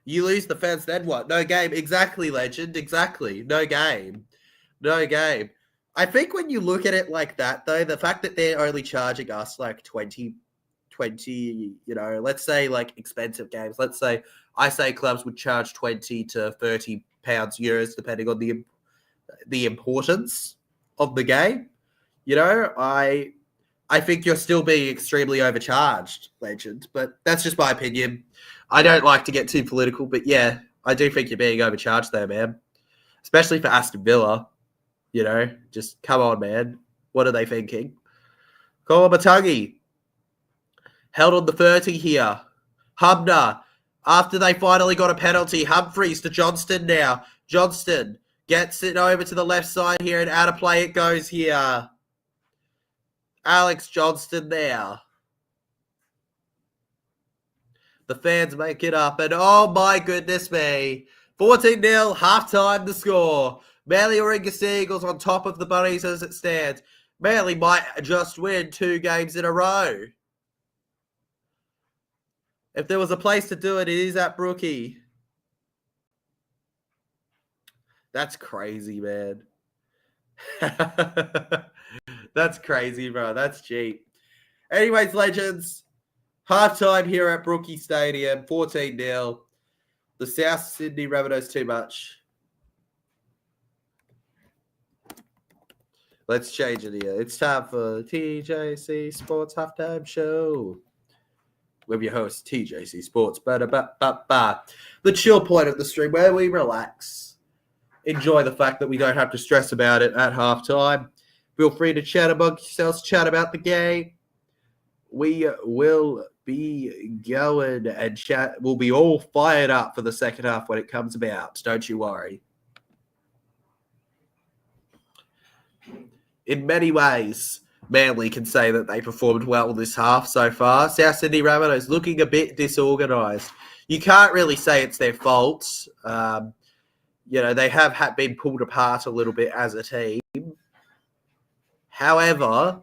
You lose the fence, then what? No game. Exactly, legend. Exactly. No game. I think when you look at it like that, though, the fact that they're only charging us like 20, you know, let's say like expensive games. Let's say clubs would charge 20 to 30 pounds, euros, depending on the importance of the game. You know, I think you're still being extremely overcharged, legend. But that's just my opinion. I don't like to get too political, but yeah, I do think you're being overcharged there, man. Especially for Aston Villa. You know, just come on, man. What are they thinking? Colin Matangi held on the 30 here. Hubner, after they finally got a penalty. Humphreys to Johnston now. Johnston gets it over to the left side here, and out of play it goes here. Alex Johnston there. The fans make it up, and oh my goodness me. 14-0, halftime the score. Manly Warringah Seagulls on top of the Bunnies as it stands. Manly might just win 2 games in a row. If there was a place to do it, it is at Brookie. That's crazy, man. That's crazy, bro. That's cheap. Anyways, legends, halftime here at Brookie Stadium, 14-0. The South Sydney Rabbitohs too much. Let's change it here. It's time for TJC Sports Halftime Show with your host, TJC Sports. The chill point of the stream where we relax. Enjoy the fact that we don't have to stress about it at halftime. Feel free to chat amongst yourselves, chat about the game. We will be going and chat. We'll be all fired up for the second half when it comes about. Don't you worry. In many ways, Manly can say that they performed well this half so far. South Sydney Rabbitohs looking a bit disorganised. You can't really say it's their fault. They have been pulled apart a little bit as a team. However,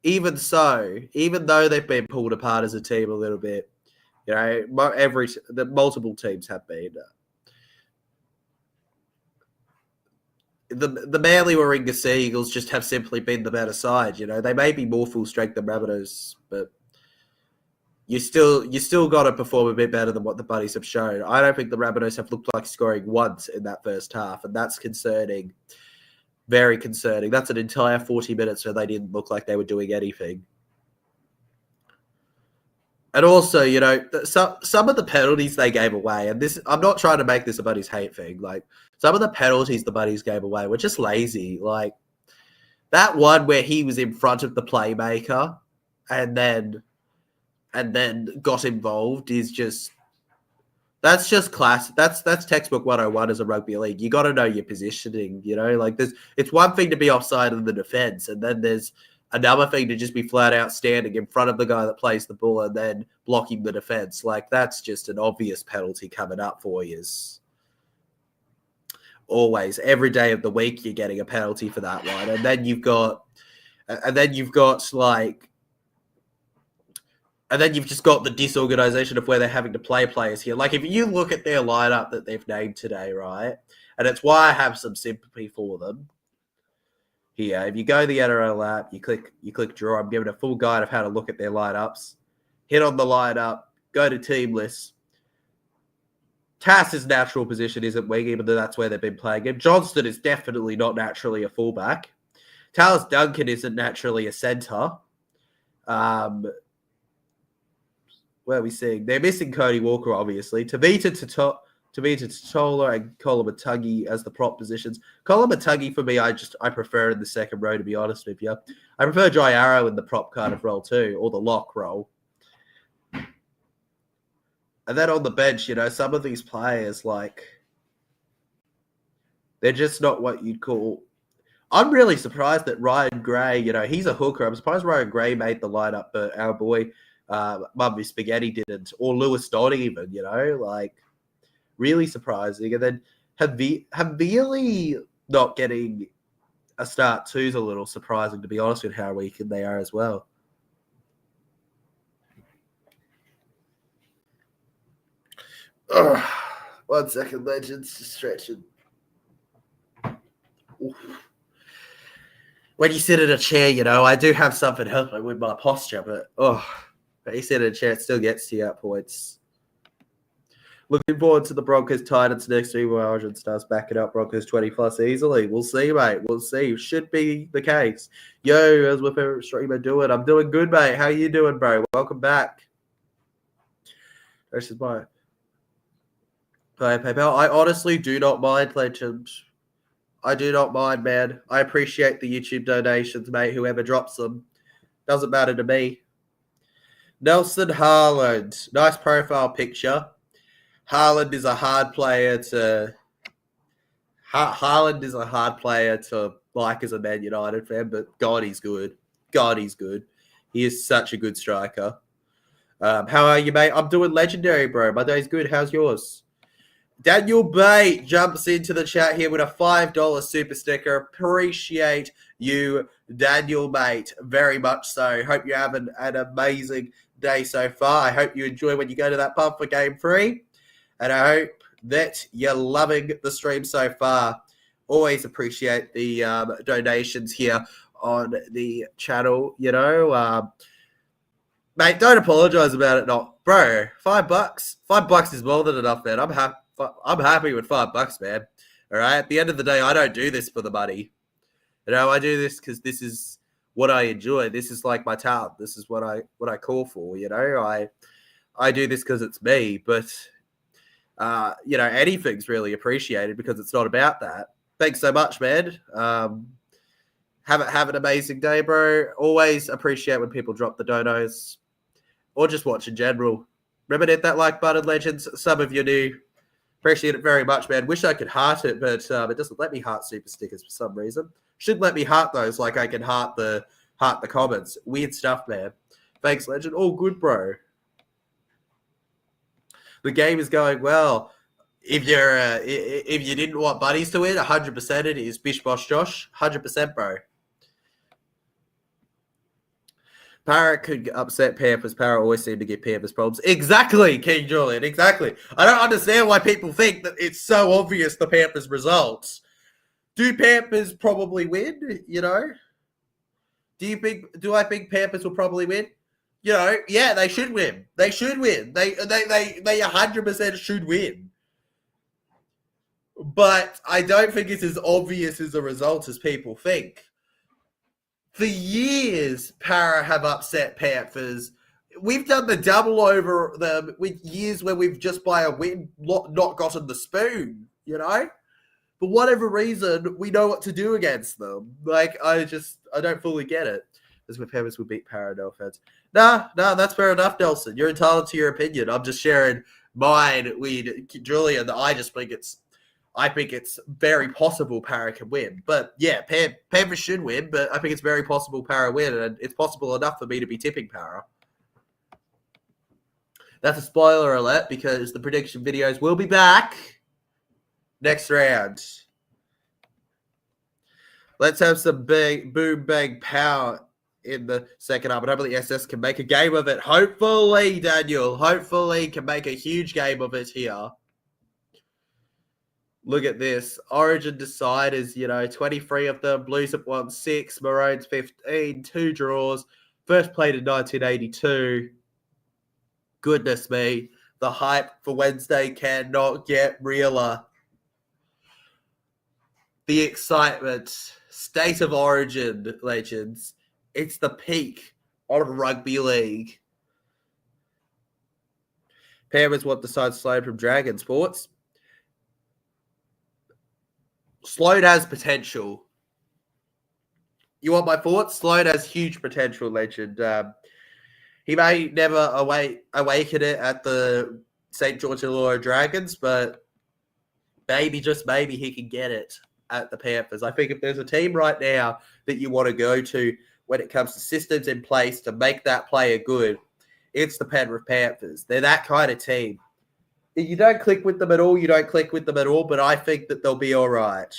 even though they've been pulled apart as a team a little bit, multiple teams have been. The Manly Warringah Seagulls just have simply been the better side. You know, they may be more full strength than Rabbitohs, but you still got to perform a bit better than what the Bunnies have shown. I don't think the Rabbitohs have looked like scoring once in that first half, and that's concerning. Very concerning. That's an entire 40 minutes where they didn't look like they were doing anything. And also, you know, some of the penalties they gave away, and this, I'm not trying to make this a Buddies hate thing. Like, some of the penalties the Buddies gave away were just lazy. Like, that one where he was in front of the playmaker and then got involved is just, that's just class. That's textbook 101 as a rugby league. You got to know your positioning, you know? Like, it's one thing to be offside in the defense, and then there's another thing to just be flat out standing in front of the guy that plays the ball and then blocking the defense. Like, that's just an obvious penalty coming up for you. Always, every day of the week, you're getting a penalty for that one. And then you've just got the disorganization of where they're having to play players here. Like, if you look at their lineup that they've named today, right? And it's why I have some sympathy for them. Here, if you go to the NRL app, you click draw. I'm giving a full guide of how to look at their lineups. Hit on the lineup, go to team list. Tass's natural position isn't wing, even though that's where they've been playing him. Johnston is definitely not naturally a fullback. Tallis Duncan isn't naturally a centre. Where are we seeing? They're missing Cody Walker, obviously. Tavita Totola and Kolomatangi as the prop positions. Kolomatangi, for me, I prefer in the second row, to be honest with you. I prefer Dry Arrow in the prop kind of role too, or the lock role. And then on the bench, you know, some of these players, like, they're just not what you'd call... I'm really surprised that Ryan Gray, you know, he's a hooker. I'm surprised Ryan Gray made the lineup, but our boy, Mummy Spaghetti didn't. Or Lewis Dodd even, you know, like, really surprising. And then Havili not getting a start too is a little surprising, to be honest, with how weakened they are as well. Ugh. 1 second, Legends, just stretching. Oof. When you sit in a chair, you know, I do have something helping with my posture, but when you sit in a chair, it still gets to you at points. Looking forward to the Broncos Titans next week, where Origin starts backing up Broncos 20+ easily. We'll see, mate. We'll see. Should be the case. Yo, how's my favorite streamer doing? I'm doing good, mate. How you doing, bro? Welcome back. This is my PayPal. I honestly do not mind, Legend. I do not mind, man. I appreciate the YouTube donations, mate. Whoever drops them. Doesn't matter to me. Nelson Haaland. Nice profile picture. Haaland is a hard player to like as a Man United fan, but God, he's good. God, he's good. He is such a good striker. How are you, mate? I'm doing legendary, bro. My day's good. How's yours? Daniel Bate jumps into the chat here with a $5 super sticker. Appreciate you, Daniel Bate, very much so. Hope you're having an amazing day so far. I hope you enjoy when you go to that pub for Game 3. And I hope that you're loving the stream so far. Always appreciate the donations here on the channel, you know. Mate, don't apologize about it. Not, bro, $5. $5 is more than enough, man. I'm happy with $5, man. All right. At the end of the day, I don't do this for the money. You know, I do this because this is what I enjoy. This is like my talent. This is what I call for. You know, I do this because it's me. But you know, anything's really appreciated because it's not about that. Thanks so much, man. Have an amazing day, bro. Always appreciate when people drop the donos or just watch in general. Remember to hit that like button, Legends. Some of you do. Appreciate it very much, man. Wish I could heart it, but it doesn't let me heart super stickers for some reason. Should let me heart those like I can heart the comments. Weird stuff, man. Thanks, Legend. All good, bro. The game is going well. If you didn't want Buddies to win, 100% it is Bish Bosh Josh. 100%, bro. Parrot could upset Panthers. Parrot always seemed to give Panthers problems. Exactly, King Julian. Exactly. I don't understand why people think that it's so obvious the Panthers' results. Do Panthers probably win? You know? Do I think Panthers will probably win? You know, yeah, they should win. They should win. They 100% should win. But I don't think it's as obvious as a result as people think. For years, Para have upset Panthers we've done the double over them with years where we've just by a win not gotten the spoon, you know? For whatever reason, we know what to do against them. Like, I don't fully get it. As with Hammers would beat Para, no offense. Nah, that's fair enough, Nelson. You're entitled to your opinion. I'm just sharing mine with Julian. I think it's very possible Para can win. But yeah, Panthers should win, but I think it's very possible Para win, and it's possible enough for me to be tipping Para. That's a spoiler alert because the prediction videos will be back next round. Let's have some big boom bang power in the second half. But hopefully SS can make a game of it. Hopefully, Daniel. Hopefully can make a huge game of it here. Look at this. Origin deciders, 23 of them. Blues have won 6. Maroons 15. 2 draws. First played in 1982. Goodness me. The hype for Wednesday cannot get realer. The excitement. State of origin, legends. It's the peak of rugby league. Panthers want the side Sloan from Dragon Sports. Sloan has potential. You want my thoughts? Sloan has huge potential, legend. He may never awaken it at the St. George Illawarra Dragons, but maybe, just maybe, he can get it at the Panthers. I think if there's a team right now that you want to go to when it comes to systems in place to make that player good, it's the Penrith Panthers. They're that kind of team. If you don't click with them at all, you don't click with them at all, but I think that they'll be all right.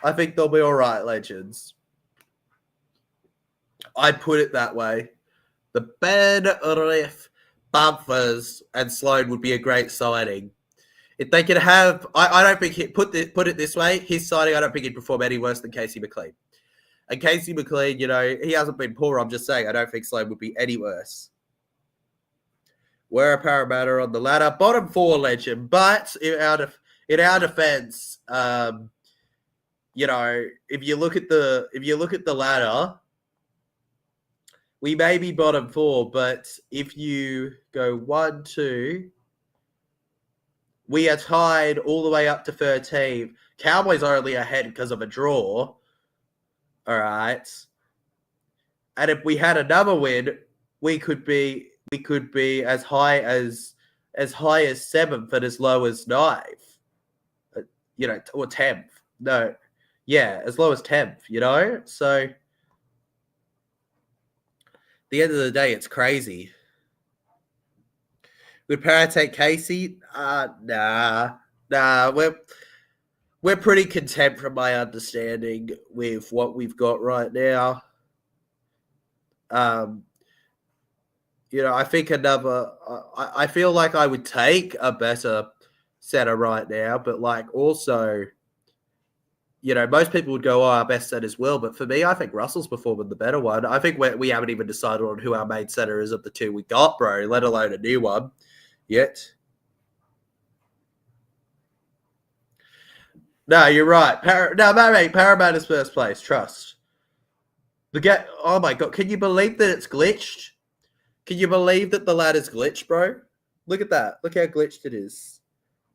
I think they'll be all right, legends. I'd put it that way. The Penrith Panthers and Sloan would be a great signing. If they could have, I don't think put it this way, his signing, I don't think he'd perform any worse than Casey McLean. And Casey McLean, he hasn't been poor. I'm just saying, I don't think Sloan would be any worse. We're a Parramatta on the ladder, bottom 4 legend, but in our defense, if you look at the ladder, we may be bottom 4, but if you go 1, 2, we are tied all the way up to 13. Cowboys are only ahead because of a draw. All right. And if we had another win, we could be as high as 7th and as low as 9th. Or 10th. No. Yeah, as low as 10th, So at the end of the day, it's crazy. Would Para take Casey? Nah. We're pretty content from my understanding with what we've got right now. I think I feel like I would take a better setter right now, but also, most people would go, our best set as well. But for me, I think Russell's performing the better one. I think we haven't even decided on who our main setter is of the 2 we got, bro, let alone a new one yet. No, you're right. Parramatta's first place. Trust. Oh my God. Can you believe that it's glitched? Can you believe that the ladder's glitched, bro? Look at that. Look how glitched it is.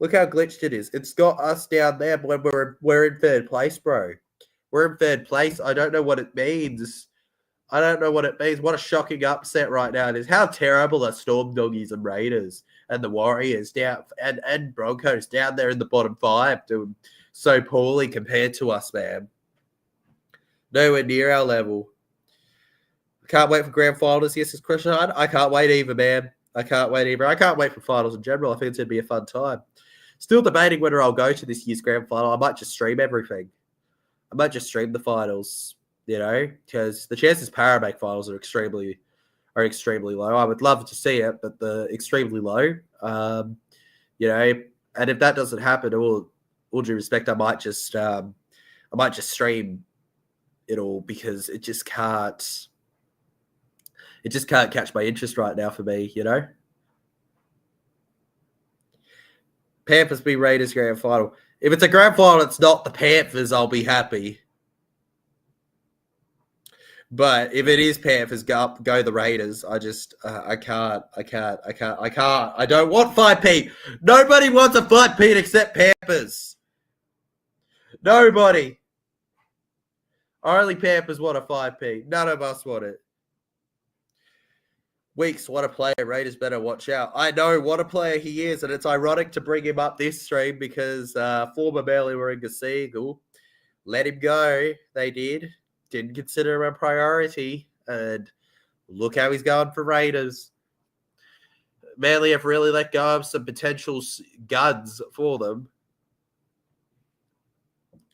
It's got us down there when we're in 3rd place, bro. We're in 3rd place. I don't know what it means. What a shocking upset right now it is. How terrible are Storm Doggies and Raiders and the Warriors down and Broncos down there in the bottom 5 doing so poorly compared to us, man. Nowhere near our level. I can't wait for grand finals. Yes, it's Chris Hard. I can't wait either, man. I can't wait for finals in general. I think it's going to be a fun time. Still debating whether I'll go to this year's grand final. I might just stream everything. I might just stream the finals, because the chances Para make finals are extremely low. I would love to see it, but they're extremely low. And if that doesn't happen, all due respect, I might just stream it all because it just can't catch my interest right now for me, Panthers v Raiders grand final. If it's a grand final, it's not the Panthers, I'll be happy. But if it is Panthers, go the Raiders. I can't. I don't want 5P. Nobody wants a 5P except Panthers. Nobody. Only Panthers want a 5P. None of us want it. Weeks, what a player. Raiders better watch out. I know what a player he is, and it's ironic to bring him up this stream because former Manly Warringah Seagull let him go. They didn't consider him a priority, and look how he's going for Raiders. Manly have really let go of some potential guns for them.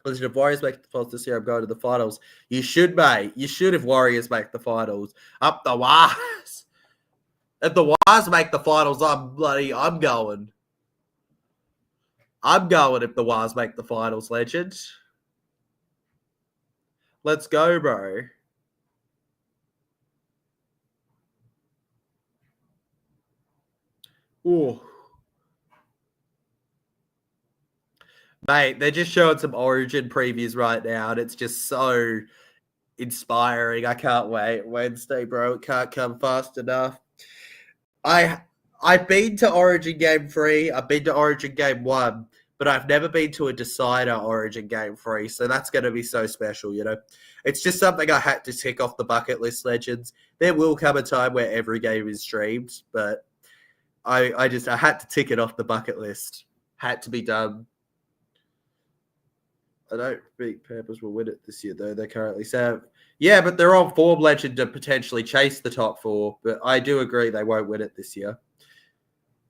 Listen, if Warriors make the finals this year, I'm going to the finals. You should, mate. You should if Warriors make the finals. Up the Wars. If the Wars make the finals, I'm going. I'm going if the Wars make the finals, legend. Let's go, bro. Ooh. Mate, they're just showing some Origin previews right now, and it's just so inspiring. I can't wait. Wednesday, bro. It can't come fast enough. I've been to Origin Game 3. I've been to Origin Game 1, but I've never been to a decider Origin Game 3, so that's going to be so special, you know. It's just something I had to tick off the bucket list, legends. There will come a time where every game is streamed, but I had to tick it off the bucket list. Had to be done. I don't think Panthers will win it this year, though. They're currently 7th. Yeah, but they're on form, legend, to potentially chase the top 4. But I do agree they won't win it this year.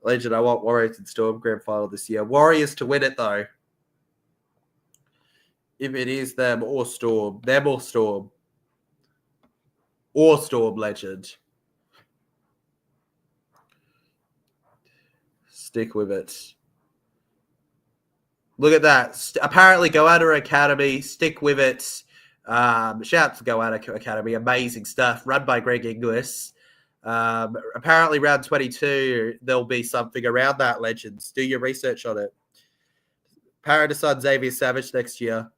Legend, I want Warriors and Storm grand final this year. Warriors to win it, though. If it is them or Storm. Them or Storm. Or Storm, legend. Stick with it. Look at that. Apparently, Goanna Academy. Stick with it. Shout out to Goanna Academy. Amazing stuff. Run by Greg Inglis. Apparently, round 22, there'll be something around that, legends. Do your research on it. Paradise on Xavier Savage next year.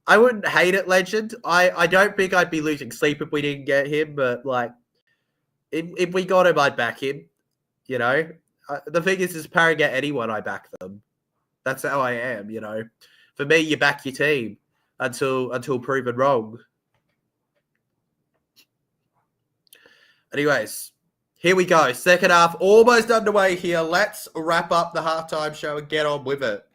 I wouldn't hate it, legend. I don't think I'd be losing sleep if we didn't get him, but like, if we got him, I'd back him. You know, the thing is Para get anyone, I back them. That's how I am, you know. For me, you back your team until proven wrong. Anyways, here we go. Second half almost underway here. Let's wrap up the halftime show and get on with it.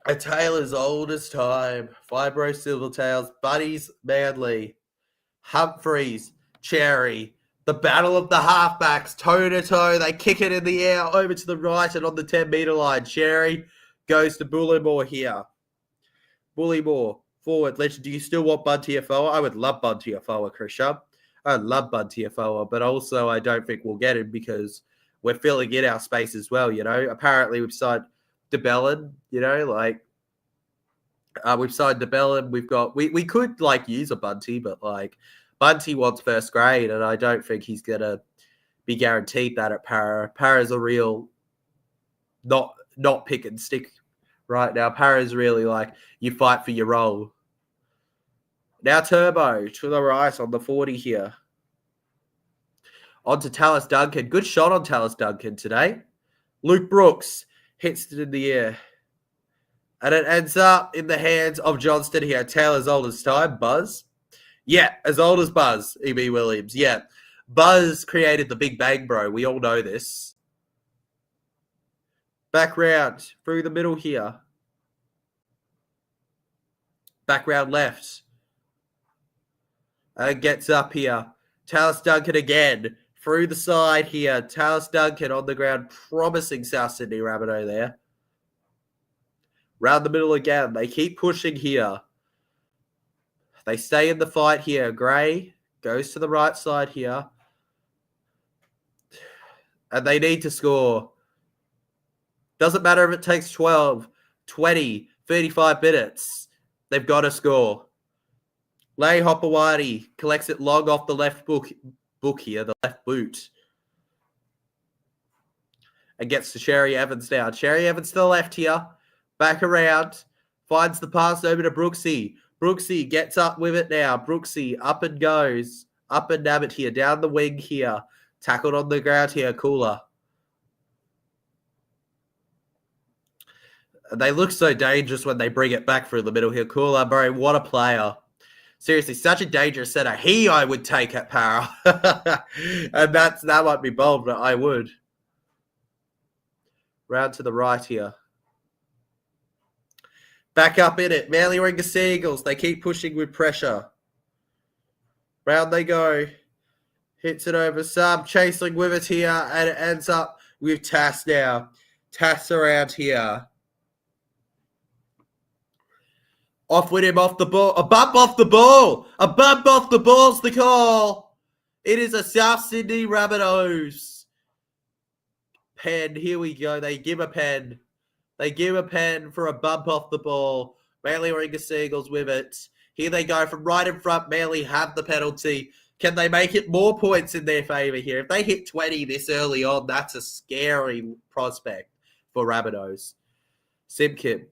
A tale as old as time. Fibro Silvertails, Buddies Manly, Humphreys, Cherry. The battle of the halfbacks, toe-to-toe. They kick it in the air over to the right and on the 10-metre line. Cherry goes to Bullimore here. Bullimore, forward. Legend, do you still want Bud TFO? I would love Bud TFO, Krisha. I love Bud TFO, but also I don't think we'll get him because we're filling in our space as well, you know. Apparently we've signed DeBellin, you know, like we've signed DeBellin. We've got, we could like use a Bunty, but like Bunty wants first grade, and I don't think he's going to be guaranteed that at Para. Para's a real not pick and stick right now. Para's really like, you fight for your role. Now Turbo to the right on the 40 here. On to Tallis Duncan. Good shot on Tallis Duncan today. Luke Brooks hits it in the air. And it ends up in the hands of Johnston here. Taylor as old as time. Buzz. Yeah, as old as Buzz. E.B. Williams. Yeah. Buzz created the Big Bang, bro. We all know this. Back round. Through the middle here. Back round left. And gets up here. Tallis Duncan again. Through the side here. Tallis Duncan on the ground. Promising South Sydney Rabbitoh there. Round the middle again. They keep pushing here. They stay in the fight here. Gray goes to the right side here. And they need to score. Doesn't matter if it takes 12, 20, 35 minutes. They've got to score. Lay Hopawati collects it long off the left book here, the left boot. And gets to Cherry Evans now. Cherry Evans to the left here. Back around. Finds the pass over to Brooksy. Brooksy gets up with it now. Brooksy up and goes. Up and nab it here. Down the wing here. Tackled on the ground here. Cooler. They look so dangerous when they bring it back through the middle here. Cooler, bro, what a player. Seriously, such a dangerous setter. I would take at para. And that might be bold, but I would. Round to the right here. Back up in it. Manly Ringer Seagulls. They keep pushing with pressure. Round they go. Hits it over Sub. Chasing with it here. And it ends up with Tass now. Tass around here. Off with him off the ball. A bump off the ball. A bump off the ball's the call. It is a South Sydney Rabbitohs pen. Here we go. They give a pen. They give a pen for a bump off the ball. Manly Ringer Seagulls with it. Here they go from right in front. Manly have the penalty. Can they make it more points in their favour here? If they hit 20 this early on, that's a scary prospect for Rabbitohs. Simkin.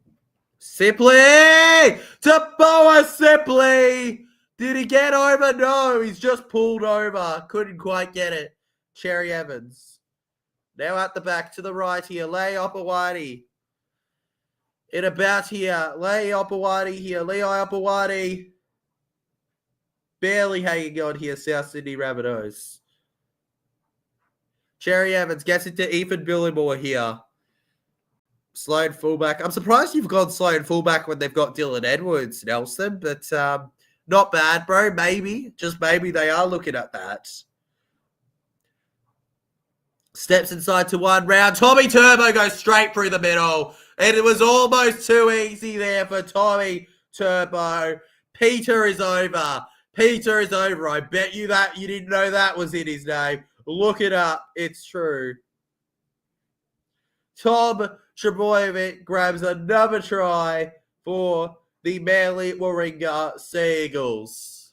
Sipley! To Boa Sipley! Did he get over? No, he's just pulled over. Couldn't quite get it. Cherry Evans. Now at the back to the right here. Lei Opawati. In about here. Lei Opawati here. Lei Opawati. Barely hanging on here, South Sydney Rabbitohs. Cherry Evans gets it to Ethan Billimore here. Sloan fullback. I'm surprised you've gone Sloan fullback when they've got Dylan Edwards, Nelson, but not bad, bro. Maybe, just maybe they are looking at that. Steps inside to one round. Tommy Turbo goes straight through the middle. And it was almost too easy there for Tommy Turbo. Peter is over. Peter is over. I bet you that you didn't know that was in his name. Look it up. It's true. Tom Trebojevic grabs another try for the Manly Warringah Seagulls.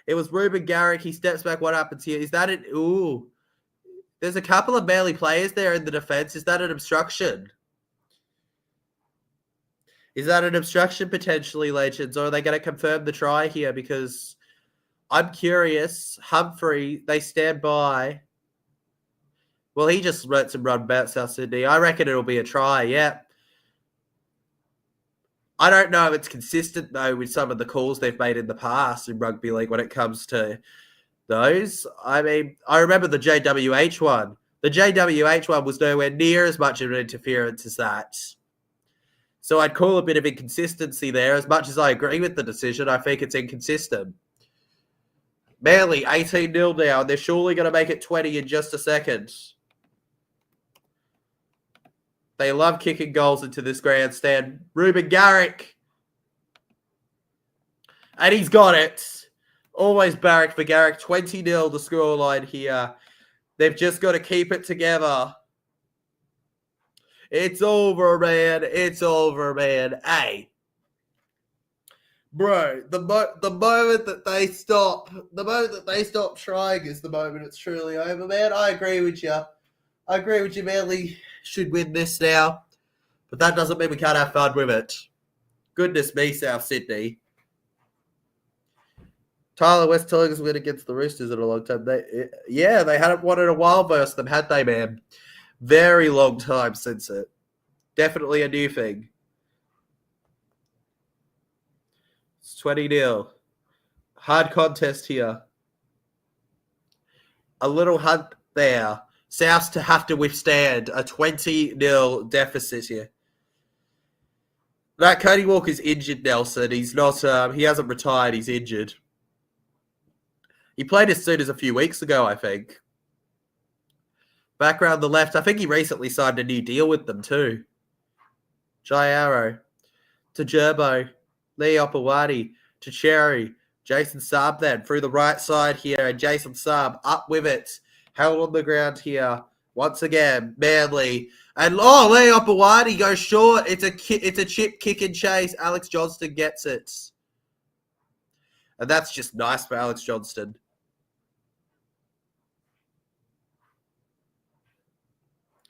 It was Ruben Garrick. He steps back. What happens here? Is that it? Ooh. There's a couple of Manly players there in the defense. Is that an obstruction? Is that an obstruction potentially, Legends? Or are they going to confirm the try here? Because I'm curious. Humphrey, they stand by. Well, he just wrote some run about South Sydney. I reckon it'll be a try, yeah. I don't know if it's consistent, though, with some of the calls they've made in the past in rugby league when it comes to those. I mean, I remember the JWH one. The JWH one was nowhere near as much of an interference as that. So I'd call a bit of inconsistency there. As much as I agree with the decision, I think it's inconsistent. Manly, 18-0 now. They're surely going to make it 20 in just a second. They love kicking goals into this grandstand. Ruben Garrick. And he's got it. Always barrack for Garrick. 20-0 the scoreline here. They've just got to keep it together. It's over, man. It's over, man. Hey. Bro, the moment that they stop, trying is the moment it's truly over, man. I agree with you. Manly should win this now. But that doesn't mean we can't have fun with it. Goodness me, South Sydney. Tyler West telling us win against the Roosters in a long time. They hadn't won in a while versus them, had they, man? Very long time since it. Definitely a new thing. It's 20-0. Hard contest here. A little hunt there. Souths to have to withstand a 20-0 deficit here. That Cody Walker's injured, Nelson. He's not. He hasn't retired. He's injured. He played as soon as a few weeks ago, I think. Back around the left. I think he recently signed a new deal with them too. Jai Arrow. To Gerbo. Lee Opawati. To Cherry. Jason Saab then. Through the right side here. And Jason Saab up with it. Held on the ground here. Once again. Manly. And Lee Opawati goes short. It's a chip kick and chase. Alex Johnston gets it. And that's just nice for Alex Johnston.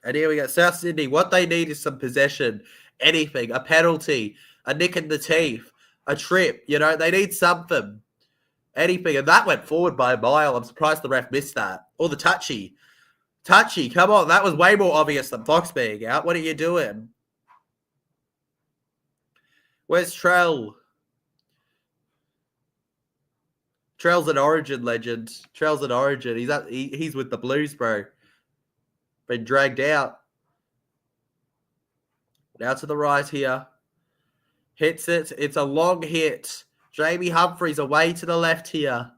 And here we go. South Sydney, what they need is some possession. Anything. A penalty. a nick in the teeth, a trip. You know, they need something. Anything. And that went forward by a mile. I'm surprised the ref missed that. Or the touchy. Touchy, come on. That was way more obvious than Fox being out. What are you doing? Where's Trell? Trell's an Origin legend. Trell's an Origin. He's with the Blues, bro. Been dragged out. Now to the right here. Hits it. It's a long hit. Jamie Humphries away to the left here.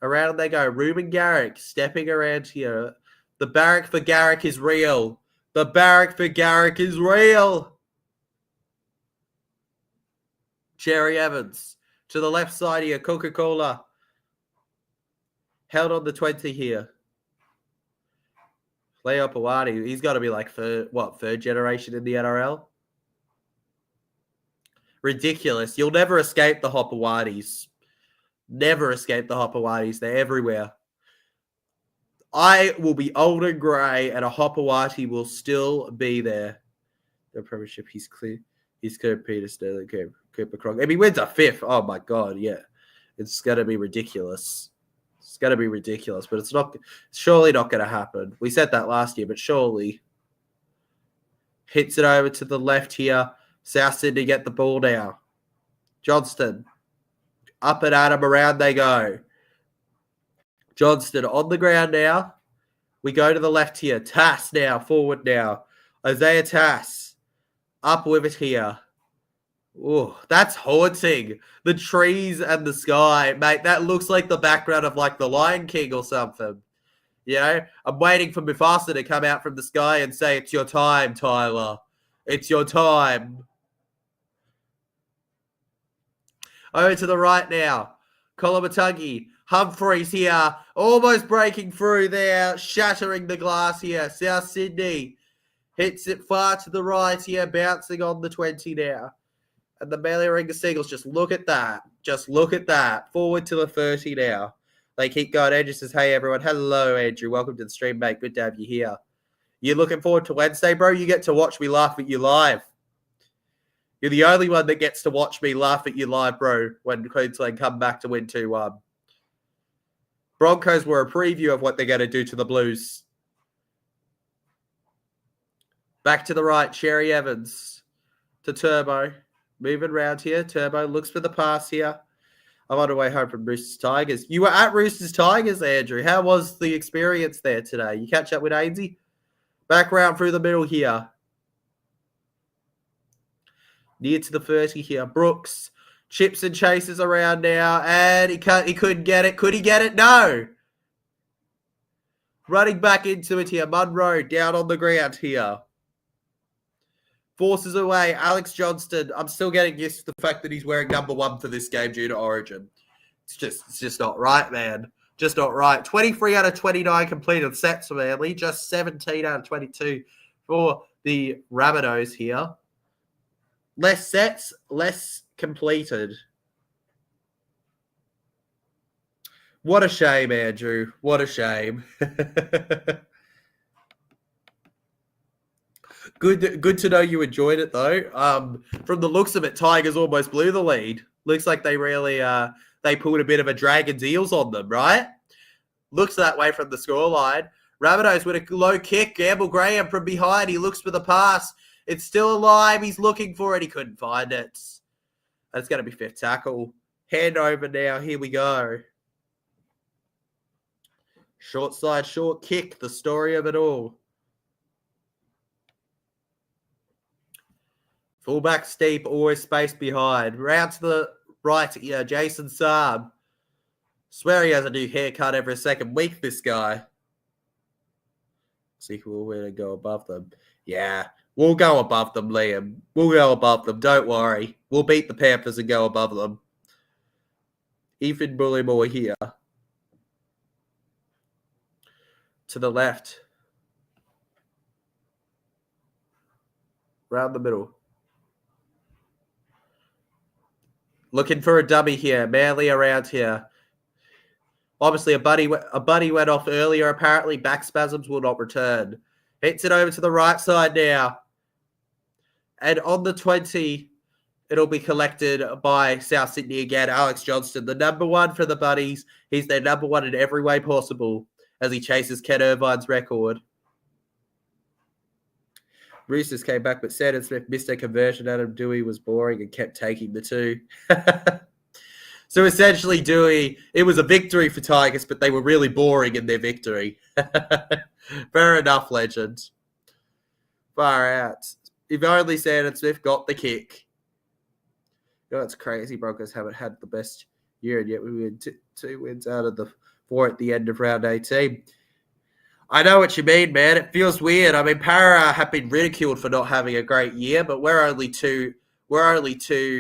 Around they go. Ruben Garrick stepping around here. The barrack for Garrick is real. The barrack for Garrick is real. Cherry Evans to the left side here. Coca-Cola. Held on the 20 here. Leo Pawadi. He's got to be like third generation in the NRL? Ridiculous. You'll never escape the Hopowatis. Never escape the Hopowatis. They're everywhere. I will be old and grey, and a Hopawati will still be there. The premiership, he's clear. He's cleared Peter Sterling, Cooper Cronk. If he wins a fifth, oh my God, yeah. It's going to be ridiculous. It's going to be ridiculous, but it's surely not going to happen. We said that last year, but surely. Hits it over to the left here. South Sydney get the ball now. Johnston. Up and at him, around they go. Johnston on the ground now. We go to the left here. Tass now, forward now. Isaiah Tass. Up with it here. Oh, that's haunting. The trees and the sky, mate. That looks like the background of like the Lion King or something. You know, I'm waiting for Mufasa to come out from the sky and say, "It's your time, Tyler. It's your time." Over to the right now. Kolomatangi. Humphries here. Almost breaking through there. Shattering the glass here. South Sydney. Hits it far to the right here. Bouncing on the 20 now. And the Maileringer Seagulls, just look at that. Just look at that. Forward to the 30 now. They keep going. Andrew says, hey, everyone. Hello, Andrew. Welcome to the stream, mate. Good to have you here. You looking forward to Wednesday, bro? You get to watch me laugh at you live. You're the only one that gets to watch me laugh at you live, bro, when Queensland come back to win 2-1. Broncos were a preview of what they're going to do to the Blues. Back to the right, Sherry Evans to Turbo. Moving around here. Turbo looks for the pass here. I'm on the way home from Roosters Tigers. You were at Roosters Tigers, Andrew. How was the experience there today? You catch up with Ainsey? Back round through the middle here. Near to the 30 here. Brooks chips and chases around now. And he couldn't get it. Could he get it? No. Running back into it here. Munro down on the ground here. Forces away. Alex Johnston. I'm still getting used to the fact that he's wearing number 1 for this game due to Origin. It's just not right, man. Just not right. 23 out of 29 completed sets for Manly. Just 17 out of 22 for the Rabbitohs here. Less sets, less completed. What a shame, Andrew. What a shame. Good to know you enjoyed it, though. From the looks of it, Tigers almost blew the lead. Looks like they really they pulled a bit of a Dragons Eels on them, right? Looks that way from the scoreline. Rabbitohs with a low kick. Gamble Graham from behind. He looks for the pass. It's still alive. He's looking for it. He couldn't find it. That's going to be fifth tackle. Hand over now. Here we go. Short side, short kick. The story of it all. Fullback steep, always space behind. Round to the right, Jason Saab. Swear he has a new haircut every second week, this guy. See if we're going to go above them. Yeah, we'll go above them, Liam. We'll go above them, don't worry. We'll beat the Panthers and go above them. Ethan Bullimore here. To the left. Round the middle. Looking for a dummy here. Manly around here. Obviously, a buddy went off earlier. Apparently, back spasms will not return. Hits it over to the right side now. And on the 20, It'll be collected by South Sydney again. Alex Johnston, the number one for the Buddies. He's their number one in every way possible as he chases Ken Irvine's record. Roosters came back, but Sandon Smith missed a conversion. Adam Dewey was boring and kept taking the two. So essentially, Dewey, it was a victory for Tigers, but they were really boring in their victory. Fair enough, legend. Far out. If only Sandon Smith got the kick. You know, it's crazy. Broncos haven't had the best year, and yet we win two wins out of the 4 at the end of round 18. I know what you mean, man. It feels weird. I mean, Para have been ridiculed for not having a great year, but we're only 2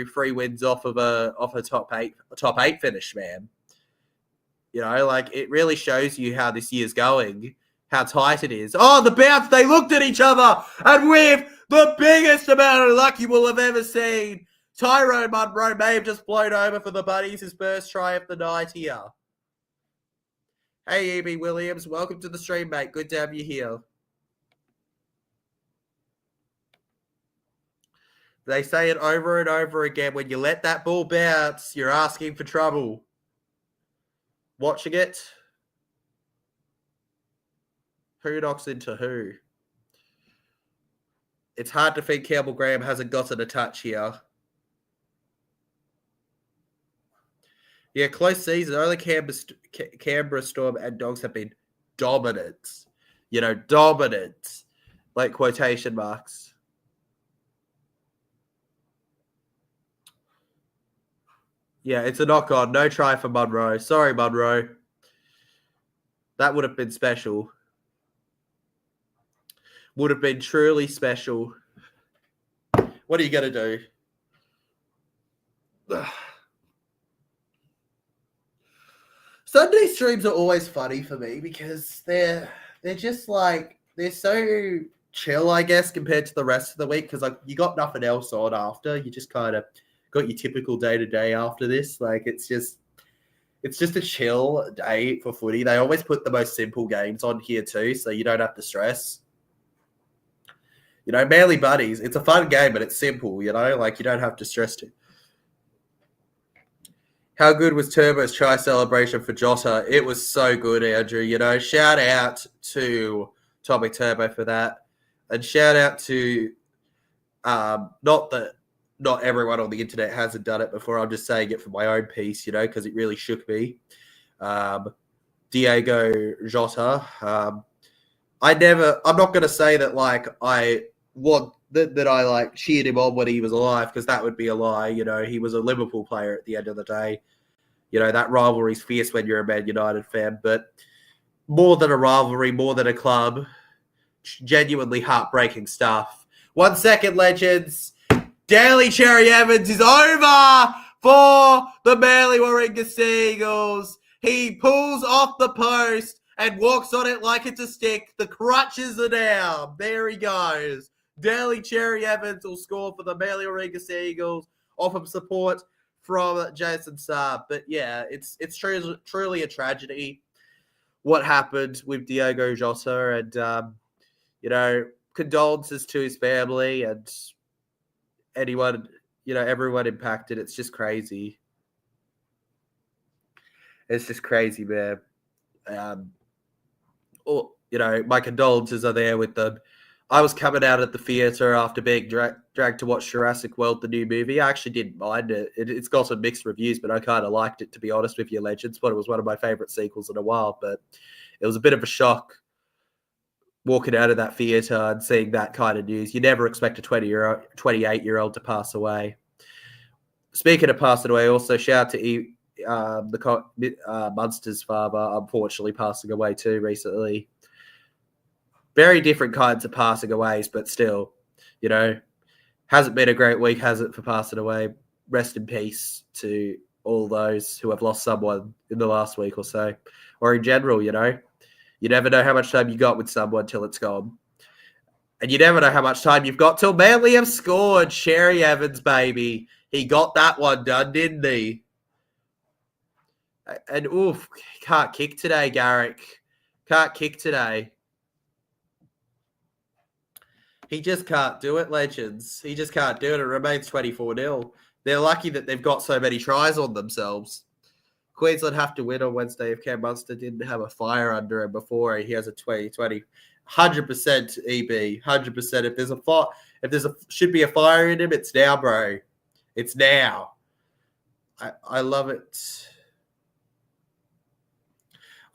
free wins off a top eight finish, man. You know, like it really shows you how this year's going, how tight it is. Oh, the bounce! They looked at each other, and with the biggest amount of luck you will have ever seen, Tyrone Munro may have just blown over for the Buddies, his first try of the night here. Hey, E.B. Williams, welcome to the stream, mate. Good to have you here. They say it over and over again. When you let that ball bounce, you're asking for trouble. Watching it. Who knocks into who? It's hard to think Campbell Graham hasn't gotten a touch here. Yeah, close season. Only Canberra Storm and Dogs have been dominant. You know, dominant. Like quotation marks. Yeah, it's a knock-on. No try for Munro. Sorry, Munro. That would have been special. Would have been truly special. What are you going to do? Sunday streams are always funny for me because they're just like, they're so chill, I guess, compared to the rest of the week because like you got nothing else on after. You just kind of got your typical day-to-day after this. Like it's just a chill day for footy. They always put the most simple games on here too, so you don't have to stress. You know, Manly Buddies, it's a fun game, but it's simple, you know? Like, you don't have to stress too. How good was Turbo's try celebration for Jota? It was so good, Andrew. You know, shout out to Tommy Turbo for that. And shout out to, not everyone on the internet hasn't done it before. I'm just saying it for my own piece, you know, because it really shook me. Diego Jota. I'm not going to say that, like, that I like cheered him on when he was alive because that would be a lie. You know, he was a Liverpool player at the end of the day. You know, that rivalry's fierce when you're a Man United fan, but more than a rivalry, more than a club, genuinely heartbreaking stuff. 1 second, legends. Daly Cherry Evans is over for the Manly Warringah Seagulls. He pulls off the post and walks on it like it's a stick. The crutches are down. There he goes. Daly Cherry Evans will score for the Manly Warringah Seagulls off of support from Jason Saab. But yeah, it's truly a tragedy what happened with Diego Jota, and you know, condolences to his family and anyone, you know, everyone impacted. It's just crazy. It's just crazy, man. You know, my condolences are there with them. I was coming out at the theatre after being dragged to watch Jurassic World, the new movie. I actually didn't mind it. It's got some mixed reviews, but I kind of liked it, to be honest with you, legends. But it was one of my favourite sequels in a while. But it was a bit of a shock walking out of that theatre and seeing that kind of news. You never expect a 28-year-old to pass away. Speaking of passing away, also shout out to Munster's father, unfortunately passing away too recently. Very different kinds of passing aways, but still, you know, hasn't been a great week, has it, for passing away? Rest in peace to all those who have lost someone in the last week or so, or in general, you know. You never know how much time you got with someone till it's gone. And you never know how much time you've got till Manly have scored. Cherry Evans, baby. He got that one done, didn't he? And, oof, can't kick today, Garrick. Can't kick today. He just can't do it, legends. He just can't do it. It remains 24-0. They're lucky that they've got so many tries on themselves. Queensland have to win on Wednesday if Cam Munster didn't have a fire under him before. He has a 20-20. 100% EB. 100%. If there's should be a fire in him, it's now, bro. It's now. I love it.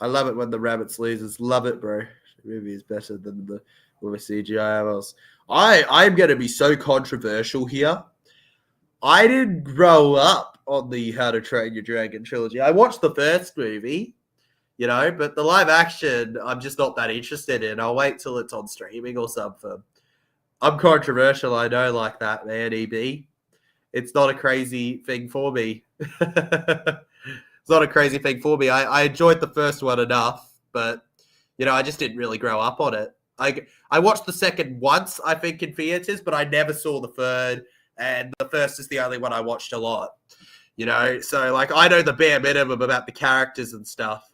I love it when the Rabbits loses. Love it, bro. The movie is better than the CGI else. I'm going to be so controversial here. I didn't grow up on the How to Train Your Dragon trilogy. I watched the first movie, but the live action, I'm just not that interested in. I'll wait till it's on streaming or something. I'm controversial, I know, like that, man, EB. It's not a crazy thing for me. It's not a crazy thing for me. I enjoyed the first one enough, but, I just didn't really grow up on it. I watched the second once, I think, in theaters, but I never saw the third. And the first is the only one I watched a lot, So, I know the bare minimum about the characters and stuff.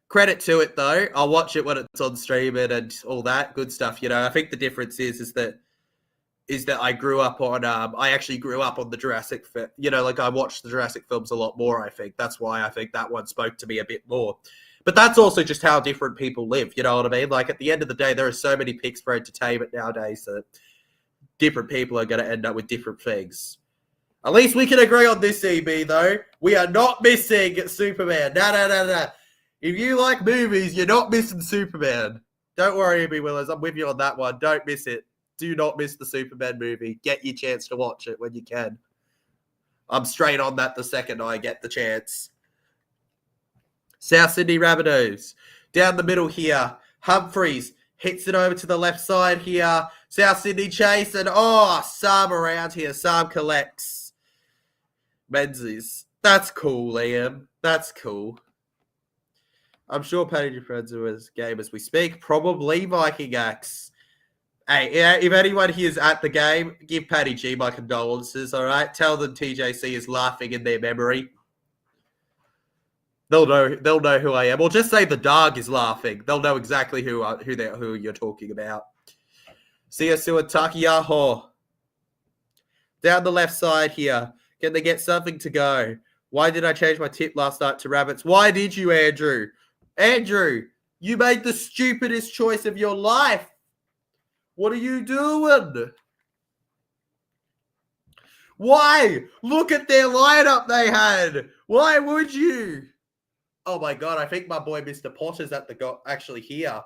Credit to it, though. I'll watch it when it's on streaming and all that good stuff. I think the difference is that I grew up on. I actually grew up on the Jurassic. I watched the Jurassic films a lot more. I think that's why I think that one spoke to me a bit more. But that's also just how different people live. You know what I mean? At the end of the day, there are so many picks for entertainment nowadays that different people are going to end up with different things. At least we can agree on this, EB, though. We are not missing Superman. No. If you like movies, you're not missing Superman. Don't worry, EB Willers. I'm with you on that one. Don't miss it. Do not miss the Superman movie. Get your chance to watch it when you can. I'm straight on that the second I get the chance. South Sydney Rabbitohs. Down the middle here. Humphreys hits it over to the left side here. South Sydney chase. And, Sam around here. Sam collects. Menzies. That's cool, Liam. That's cool. I'm sure Paddy Dufresne is game as we speak. Probably Viking Axe. Hey, if anyone here is at the game, give Paddy G my condolences, all right? Tell them TJC is laughing in their memory. They'll know who I am. Or just say the dog is laughing. They'll know exactly who you're talking about. Siasua Takiyaho. Down the left side here. Can they get something to go? Why did I change my tip last night to Rabbits? Why did you, Andrew? Andrew, you made the stupidest choice of your life. What are you doing? Why? Look at their lineup they had. Why would you? Oh my God, I think my boy Mr. Potter's at the GOG, actually here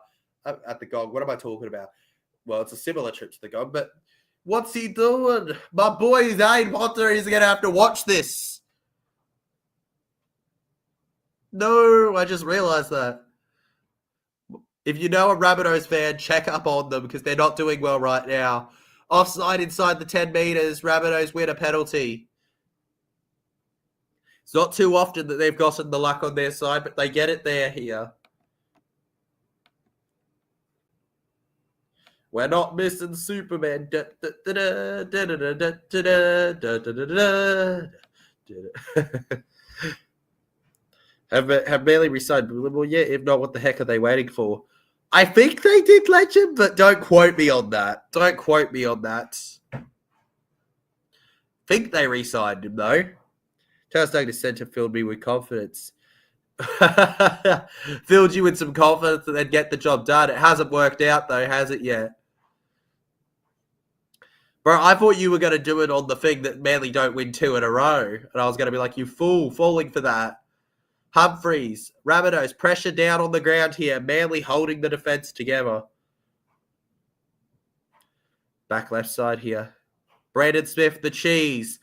at the GOG. What am I talking about? Well, it's a similar trip to the GOG, but what's he doing? My boy Zane Potter is going to have to watch this. No, I just realized that. If you know a Rabbitohs fan, check up on them because they're not doing well right now. Offside inside the 10 metres. Rabbitohs win a penalty. It's not too often that they've gotten the luck on their side, but they get it there here. We're not missing Superman. Have barely resigned Billable yet? If not, what the heck are they waiting for? I think they did, Legend, but don't quote me on that. Don't quote me on that. Think they re-signed him, though. Charles Douglas Centre filled me with confidence. Filled you with some confidence that they'd get the job done. It hasn't worked out, though, has it yet? Bro, I thought you were going to do it on the thing that Manly don't win 2 in a row. And I was going to be like, you fool, falling for that. Humphreys, Rabbitohs, pressure down on the ground here. Manly holding the defence together. Back left side here. Brandon Smith, the cheese.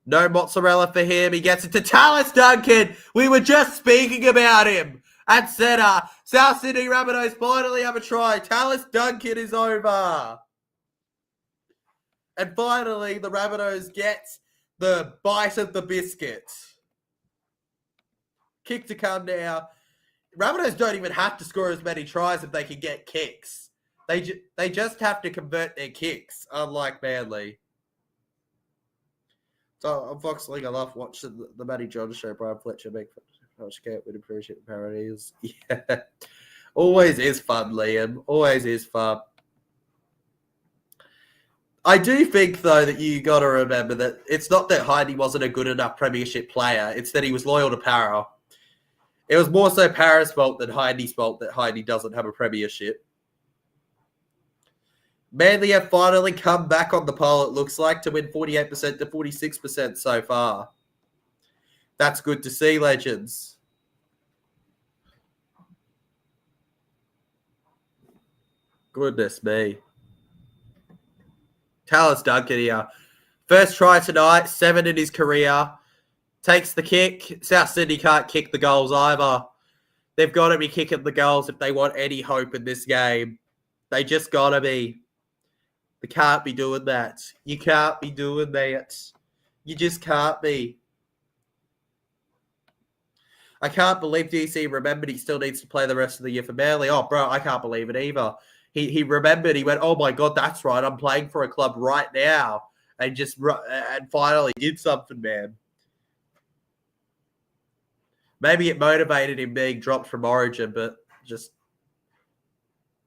No mozzarella for him. He gets it to Tallis Duncan. We were just speaking about him. At centre. South Sydney Rabbitohs finally have a try. Tallis Duncan is over. And finally, the Rabbitohs get the bite of the biscuit. Kick to come now. Rabbitohs don't even have to score as many tries if they can get kicks. They just have to convert their kicks, unlike Manly. So on Fox League, I love watching the Matty John show. Brian Fletcher make would appreciate the parodies. Yeah. Always is fun, Liam. Always is fun. I do think, though, that you got to remember that it's not that Heidi wasn't a good enough premiership player. It's that he was loyal to Para. It was more so Para's fault than Heidi's fault that Heidi doesn't have a premiership. Manly have finally come back on the poll, it looks like, to win 48% to 46% so far. That's good to see, legends. Goodness me. Tallis Duncan here. First try tonight, 7 in his career. Takes the kick. South Sydney can't kick the goals either. They've got to be kicking the goals if they want any hope in this game. They just got to be. They can't be doing that. You can't be doing that. You just can't be. I can't believe DC remembered he still needs to play the rest of the year for Manly. Oh, bro, I can't believe it either. He remembered. He went, oh, my God, that's right. I'm playing for a club right now. And finally did something, man. Maybe it motivated him being dropped from Origin, but just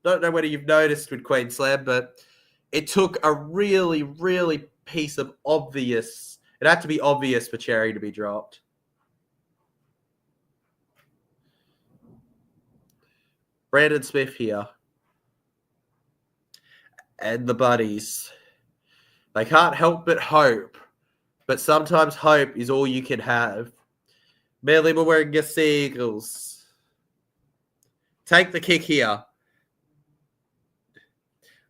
don't know whether you've noticed with Queensland, but it took a really, really piece of obvious. It had to be obvious for Cherry to be dropped. Brandon Smith here. And the buddies. They can't help but hope. But sometimes hope is all you can have. Manly were wearing your Seagulls. Take the kick here.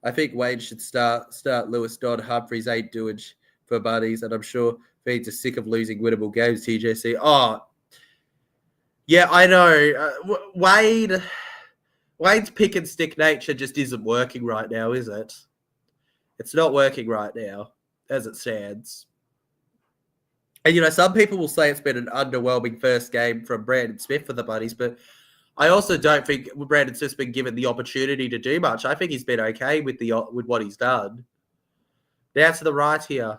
I think Wayne should start Lewis Dodd. Humphries ain't doing for buddies, and I'm sure Feeds are sick of losing winnable games, TJC. Oh, yeah, I know. Wayne's pick and stick nature just isn't working right now, is it? It's not working right now, as it stands. And, you know, some people will say it's been an underwhelming first game from Brandon Smith for the Buddies, but I also don't think Brandon Smith's been given the opportunity to do much. I think he's been okay with what he's done. Down to the right here.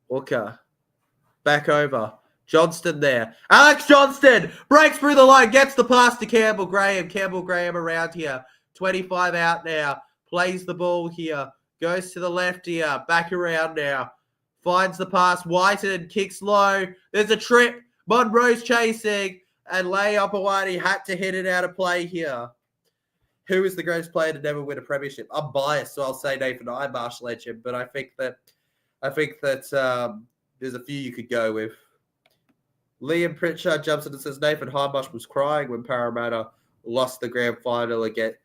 Walker. Back over. Johnston there. Alex Johnston breaks through the line, gets the pass to Campbell Graham. Campbell Graham around here. 25 out now. Plays the ball here. Goes to the left here. Back around now. Finds the pass. Whiten kicks low. There's a trip. Monroe's chasing. And Le'Opawati had to hit it out of play here. Who is the greatest player to never win a premiership? I'm biased, so I'll say Nathan Imarsh legend, but I think that there's a few you could go with. Liam Pritchard jumps in and says Nathan Hindmarsh was crying when Parramatta lost the grand final against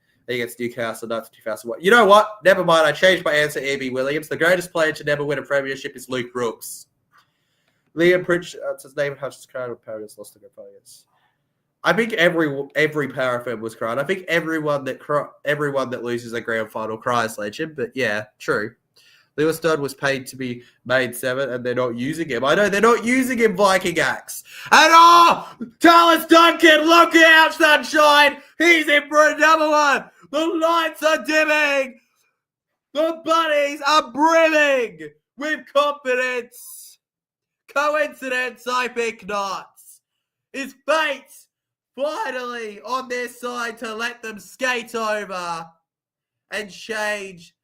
Newcastle Knights in 2001. You know what? Never mind. I changed my answer, E.B. Williams. The greatest player to never win a premiership is Luke Brooks. Liam Pritchard says Nathan Hutchins crying when Parramatta lost the grand final. I think every Para fan was crying. I think everyone that loses a grand final cries, legend. But yeah, true. Lewis Dodd was paid to be made 7, and they're not using him. I know they're not using him, Viking Axe. And Tallis Duncan, look out, sunshine! He's in for another one. The lights are dimming. The buddies are brimming with confidence. Coincidence, I think not. Is fate finally on their side to let them skate over and change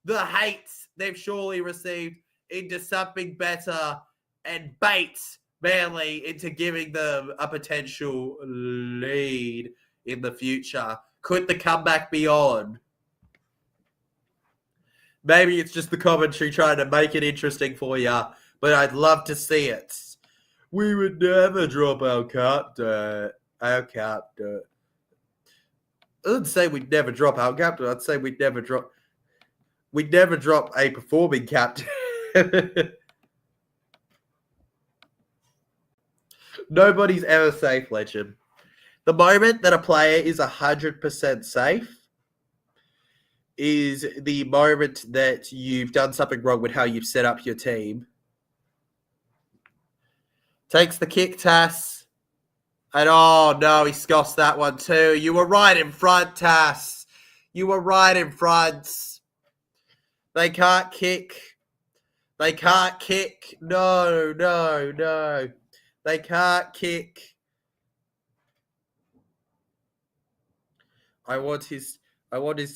the hate they've surely received into something better and bait Manly into giving them a potential lead in the future? Could the comeback be on? Maybe it's just the commentary trying to make it interesting for you, but I'd love to see it. We would never drop our captain. I didn't say we'd never drop our captain. I'd say we'd never drop a performing captain. Nobody's ever safe, legend. The moment that a player is 100% safe is the moment that you've done something wrong with how you've set up your team. Takes the kick, Tass. And oh no, he scoffs that one too. You were right in front, Tass. You were right in front. They can't kick. They can't kick. No. They can't kick. I want his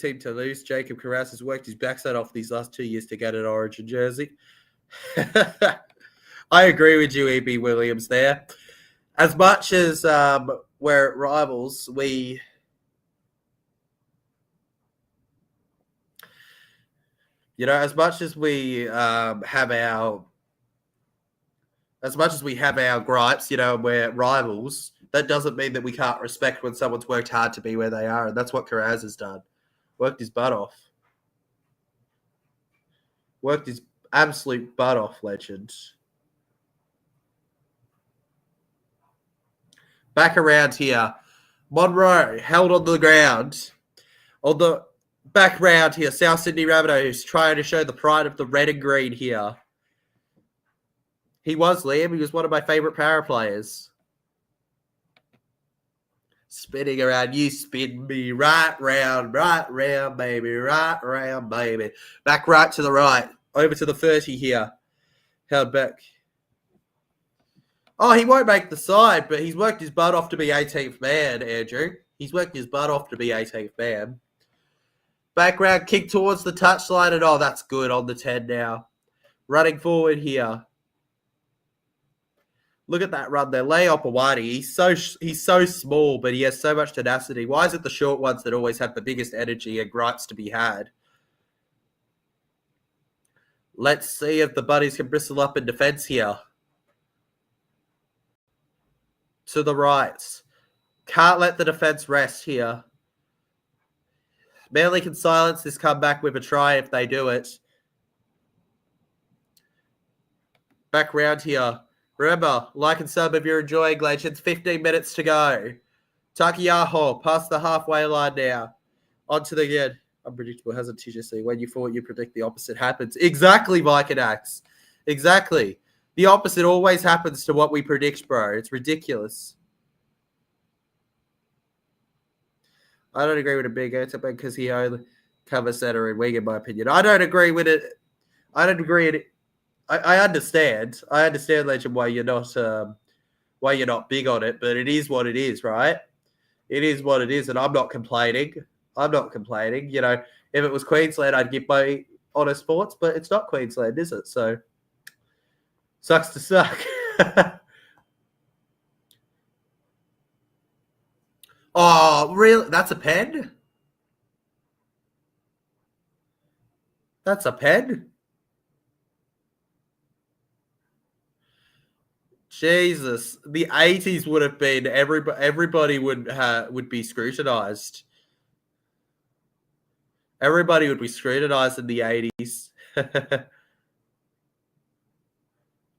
team to lose. Jacob Carras has worked his backside off these last 2 years to get an Origin jersey. I agree with you, E.B. Williams there. As much as we're rivals, as much as we have our gripes, we're rivals. That doesn't mean that we can't respect when someone's worked hard to be where they are, and that's what Carras has done. Worked his butt off. Worked his absolute butt off, legend. Back around here. Monroe held on the ground. On the background here, South Sydney Rabbitohs trying to show the pride of the red and green here. He was, Liam. He was one of my favourite power players. Spinning around. You spin me right round, baby. Right round, baby. Back right to the right. Over to the 30 here. Held back. Oh, he won't make the side, but he's worked his butt off to be 18th man, Andrew. He's worked his butt off to be 18th man. Background kick towards the touchline, and that's good on the 10 now. Running forward here. Look at that run there. Lay Opawati. He's so small, but he has so much tenacity. Why is it the short ones that always have the biggest energy and gripes to be had? Let's see if the buddies can bristle up in defence here. To the right. Can't let the defence rest here. Manly can silence this comeback with a try if they do it. Back round here. Remember, like and sub if you're enjoying, Legends. 15 minutes to go. Takiyaho past the halfway line now. On to the again. Unpredictable hasn't TJC. When you thought you predict the opposite happens. Exactly, Mike and Axe. Exactly. The opposite always happens to what we predict, bro. It's ridiculous. I don't agree with a big answer because he only covers center and wing, in my opinion. I don't agree with it. I don't agree with it. I understand. I understand, Legend, why you're not big on it, but it is what it is, right? It is what it is, and I'm not complaining. If it was Queensland, I'd give my honest thoughts, but it's not Queensland, is it? So, sucks to suck. Oh, really? That's a pen? That's a pen? Jesus. The 80s would have been, everybody would be scrutinised. Everybody would be scrutinised in the 80s.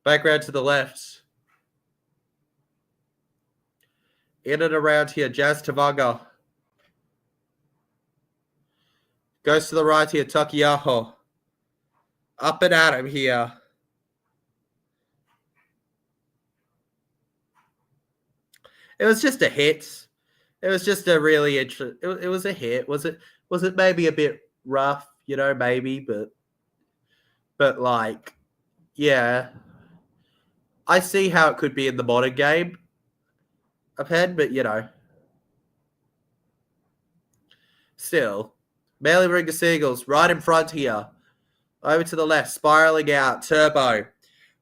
Background to the left. In and around here, Jazz Tavaga. Goes to the right here, Takiyaho. Up and at him here. It was just a hit. It was just a really interesting. It was a hit. Was it maybe a bit rough? Maybe, but like, yeah. I see how it could be in the modern game. I've had, but still, Manly Ringer Seagulls right in front here. Over to the left, spiraling out. Turbo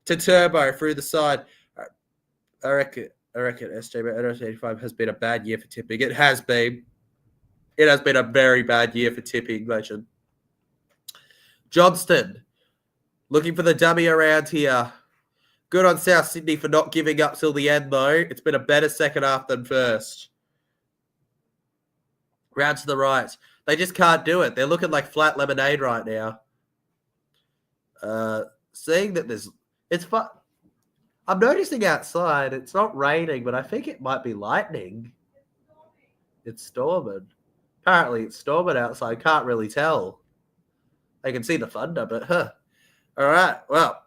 through the side. I reckon SJ 85 has been a bad year for tipping. It has been. It has been a very bad year for tipping, Legend. Johnston looking for the dummy around here. Good on South Sydney for not giving up till the end, though. It's been a better second half than first. Round to the right. They just can't do it. They're looking like flat lemonade right now. Seeing that it's fun. I'm noticing outside, it's not raining, but I think it might be lightning. It's storming. Apparently it's storming outside. Can't really tell. I can see the thunder, but All right, well,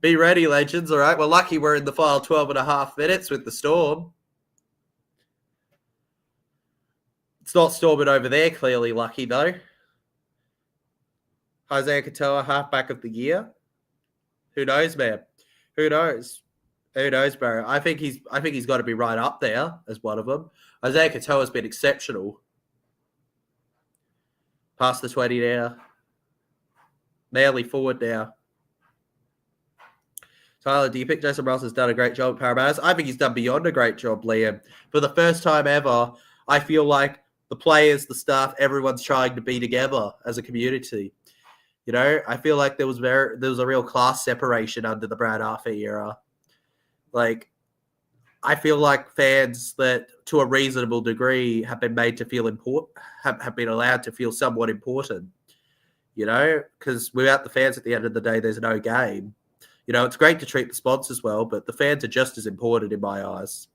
be ready, Legends. All right, we're lucky we're in the final 12 and a half minutes with the storm. It's not storming over there, clearly lucky, though. Isaiah Katoa, halfback of the year. Who knows, man? Who knows? Who knows, bro? I think he's got to be right up there as one of them. Isaiah Katoa has been exceptional. Past the 20 now. Nearly forward now. Tyler, do you think Jason Russell's done a great job at Parramatta? I think he's done beyond a great job, Liam. For the first time ever, I feel like the players, the staff, everyone's trying to be together as a community. You know, I feel like there was a real class separation under the Brad Arthur era. Like, I feel like fans that, to a reasonable degree, have been made to feel important, have been allowed to feel somewhat important. You know, because without the fans at the end of the day, there's no game. You know, it's great to treat the sponsors well, but the fans are just as important in my eyes.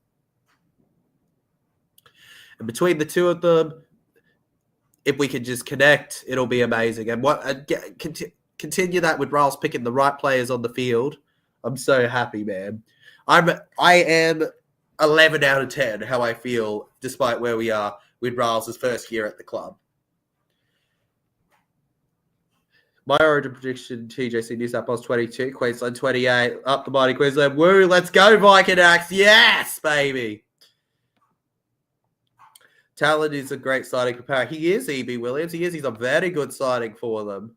And between the two of them, if we can just connect, it'll be amazing. And continue that with Riles picking the right players on the field. I'm so happy, man. I am 11 out of 10 how I feel, despite where we are with Riles' first year at the club. My origin prediction, TJC New South Wales 22, Queensland 28, up the mighty Queensland. Woo, let's go, Viking Axe. Yes, baby. Talent is a great signing for Parra. He is, E.B. Williams. He is. He's a very good signing for them.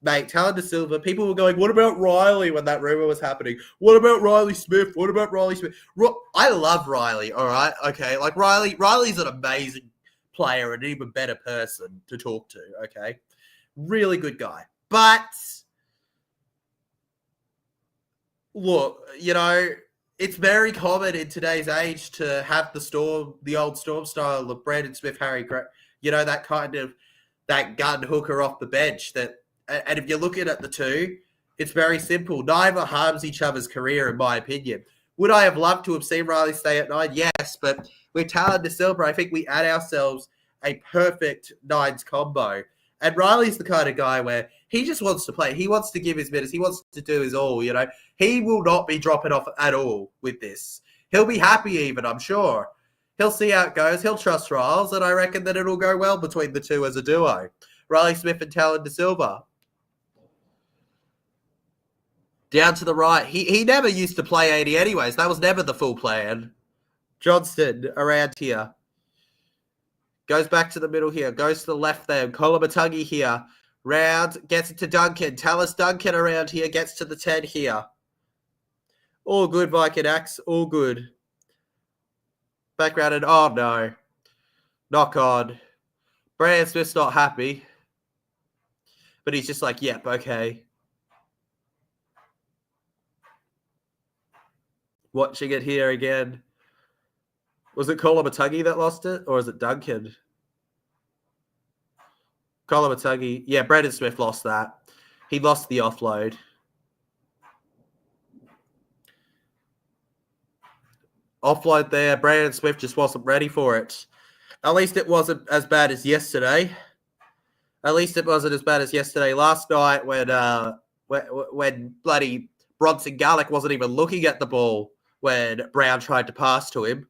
Mate, Talent De Silva, people were going, what about Riley when that rumor was happening? What about Riley Smith? What about Riley Smith? I love Riley, all right? Okay, like Riley's an amazing player and an even better person to talk to, okay? Really good guy. But, look, you know, it's very common in today's age to have the old Storm style of Brandon Smith, Harry, you know, that kind of, that gun hooker off the bench. And if you're looking at the two, it's very simple. Neither harms each other's career, in my opinion. Would I have loved to have seen Riley stay at 9? Yes, but with Talon De Silva, I think we add ourselves a perfect nines combo. And Riley's the kind of guy where he just wants to play. He wants to give his minutes. He wants to do his all, you know. He will not be dropping off at all with this. He'll be happy even, I'm sure. He'll see how it goes. He'll trust Riles, and I reckon that it'll go well between the two as a duo. Riley Smith and Talon De Silva. Down to the right. He never used to play 80 anyways. That was never the full plan. Johnston around here. Goes back to the middle here. Goes to the left there. Kolomatangi here. Round. Gets it to Duncan. Tallis Duncan around here. Gets to the 10 here. All good, Viking Axe. All good. Background and oh no. Knock on. Brandon Smith's not happy. But he's just like, yep, okay. Watching it here again. Was it Kolomatangi that lost it? Or is it Duncan? Kolomatangi. Yeah, Brandon Smith lost that. He lost the offload. Offload there. Brandon Smith just wasn't ready for it. At least it wasn't as bad as yesterday. Last night when bloody Bronson Garlick wasn't even looking at the ball when Brown tried to pass to him.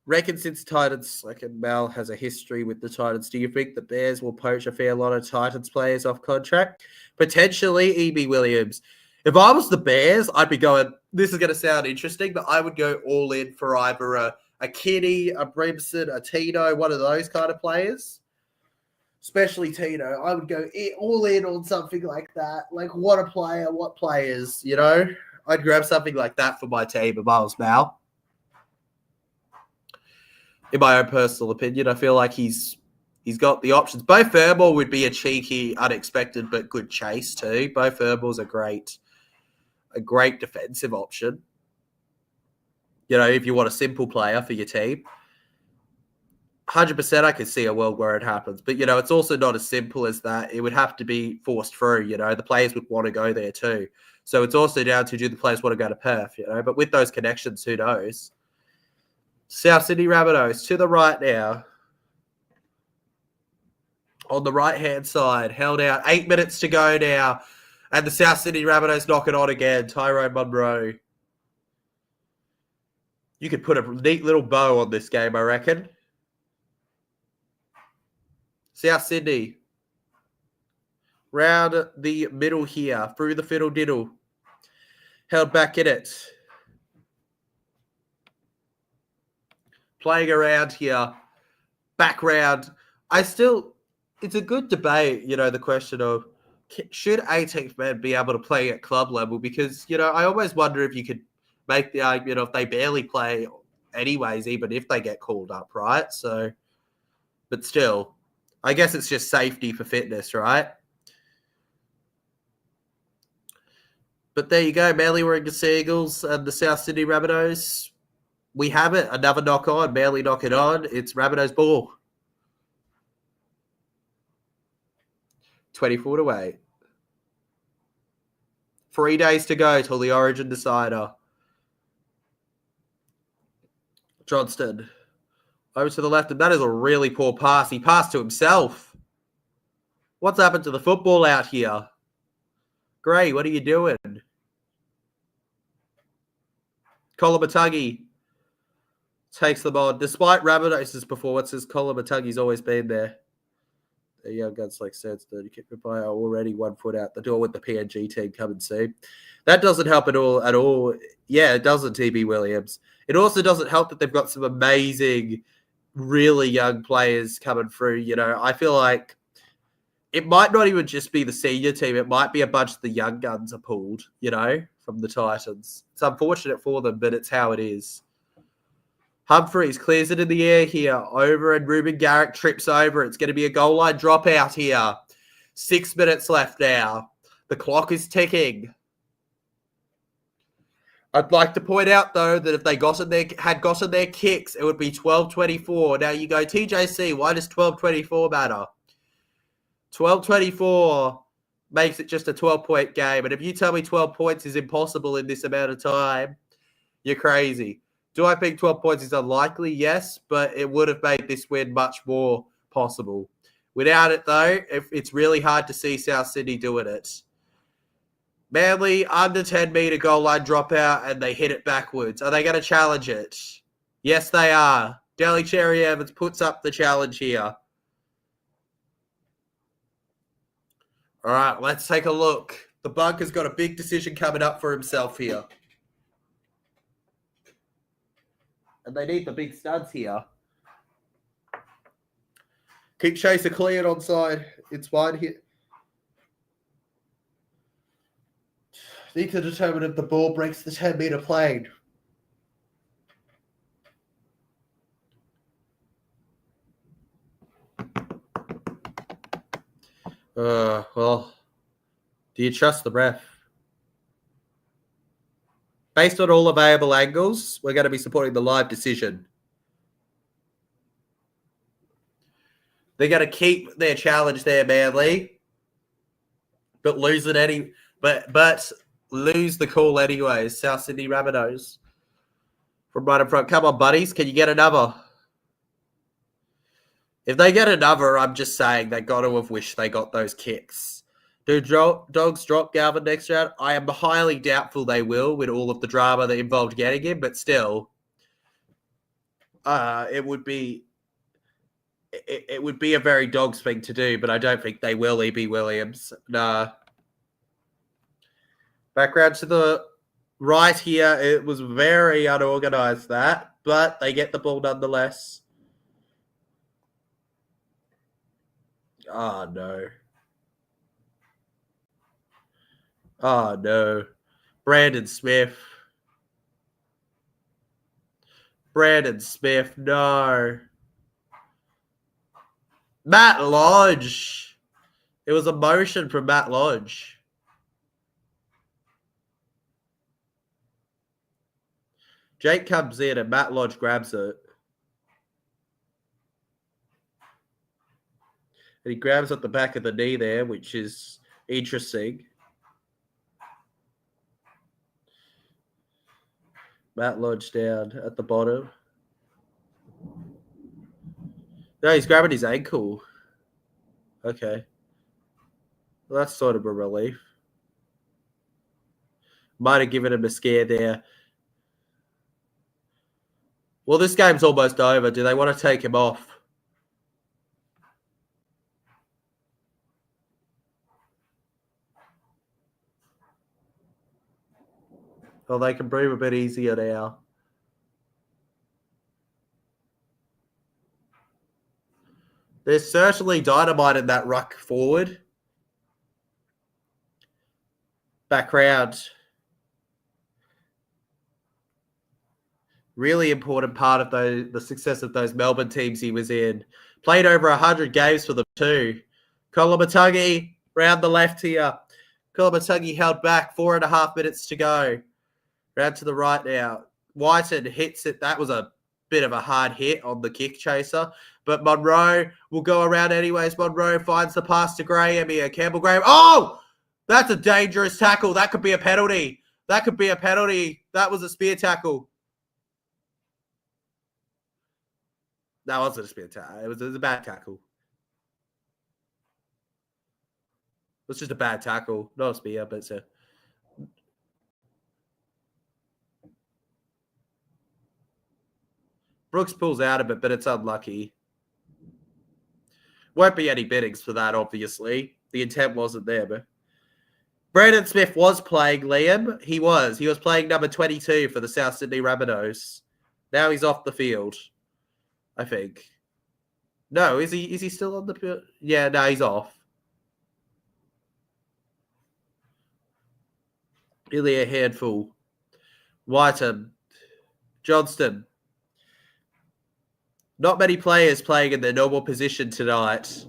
Reckon since Titans, Mal has a history with the Titans, do you think the Bears will poach a fair lot of Titans players off contract? Potentially, E.B. Williams. If I was the Bears, I'd be going, this is going to sound interesting, but I would go all in for either a Kitty, a Brimson, a Tino, one of those kind of players. Especially Tino. I would go all in on something like that. Like, what a player, what players, you know? I'd grab something like that for my team if I was Mal. In my own personal opinion, I feel like he's got the options. Bo Fermor would be a cheeky, unexpected, but good chase too. Bo Fermor's a great defensive option. You know, if you want a simple player for your team. 100% I could see a world where it happens. But, you know, it's also not as simple as that. It would have to be forced through, you know. The players would want to go there too. So it's also down to, do the players want to go to Perth, you know. But with those connections, who knows? South Sydney Rabbitohs to the right now. On the right-hand side, held out. 8 minutes to go now. And the South Sydney Rabbitohs knock it on again. Tyrone Munro. You could put a neat little bow on this game, I reckon. South Sydney. Round the middle here. Through the fiddle diddle. Held back in it. Playing around here. background. It's a good debate, the question of should 18th men be able to play at club level? Because, I always wonder if you could make the argument if they barely play anyways, even if they get called up, right? So, but still, I guess it's just safety for fitness, right? But there you go, Manly Warringah Seagulls and the South Sydney Rabbitohs. We have it. Another knock on. Manly knock it on. It's Rabbitohs ball. 24 to 8. 3 days to go till the Origin decider. Johnston over to the left, and that is a really poor pass. He passed to himself. What's happened to the football out here? Gray, what are you doing? Colomatuggy takes them on. Despite Rabbitohs' performances, Colomatuggy's always been there. The young guns like said, you keep by already 1 foot out the door with the PNG team coming soon. That doesn't help at all. Yeah, it doesn't, TB Williams. It also doesn't help that they've got some amazing, really young players coming through. I feel like it might not even just be the senior team. It might be a bunch of the young guns are pulled, from the Titans. It's unfortunate for them, but it's how it is. Humphreys clears it in the air here. Over, and Ruben Garrick trips over. It's going to be a goal line dropout here. 6 minutes left now. The clock is ticking. I'd like to point out, though, that if they had gotten their kicks, it would be 12-24. Now you go, TJC, why does 12-24 matter? 12-24 makes it just a 12-point game. And if you tell me 12 points is impossible in this amount of time, you're crazy. Do I think 12 points is unlikely? Yes, but it would have made this win much more possible. Without it, though, it's really hard to see South Sydney doing it. Manly, under 10-metre goal line dropout, and they hit it backwards. Are they going to challenge it? Yes, they are. Delhi Cherry Evans puts up the challenge here. All right, let's take a look. The Bunker's got a big decision coming up for himself here. And they need the big studs here. Keep Chaser cleared onside. It's wide here. Need to determine if the ball breaks the 10-metre plane. Well, do you trust the ref? Based on all available angles, we're going to be supporting the live decision. They're going to keep their challenge there, Manly, but lose it but lose the call anyways. South Sydney Rabbitohs from right in front. Come on, buddies, can you get another? If they get another, I'm just saying they got to have wished they got those kicks. Do Dogs drop Galvin next round? I am highly doubtful they will with all of the drama that involved getting him, but still, it would be a very Dogs thing to do, but I don't think they will, E.B. Williams. Nah. Background to the right here, it was very unorganised, that, but they get the ball nonetheless. Oh, no. Oh, no. Brandon Smith, no. Matt Lodge. It was a motion from Matt Lodge. Jake comes in and Matt Lodge grabs it. And he grabs at the back of the knee there, which is interesting. Matt Lodge down at the bottom. No, he's grabbing his ankle. Okay. Well, that's sort of a relief. Might have given him a scare there. Well, this game's almost over. Do they want to take him off? Well, they can breathe a bit easier now. There's certainly dynamite in that ruck forward. Background. Really important part of the success of those Melbourne teams he was in. Played over 100 games for them too. Koloamatangi round the left here. Koloamatangi held back, 4.5 minutes to go. Round to the right now. Whiten hits it. That was a bit of a hard hit on the kick chaser. But Monroe will go around anyways. Monroe finds the pass to Graham here. Campbell Graham. Oh! That's a dangerous tackle. That could be a penalty. That could be a penalty. That was a spear tackle. That wasn't a spear tackle. It was a bad tackle. It was just a bad tackle. Not a spear, but it's a... Brooks pulls out of it, but it's unlucky. Won't be any biddings for that, obviously. The intent wasn't there, but... Brandon Smith was playing, Liam. He was. He was playing number 22 for the South Sydney Rabbitohs. Now he's off the field, I think. No, is he still on the field? Yeah, no, he's off. Really a handful. Whiten. Johnston. Not many players playing in their normal position tonight.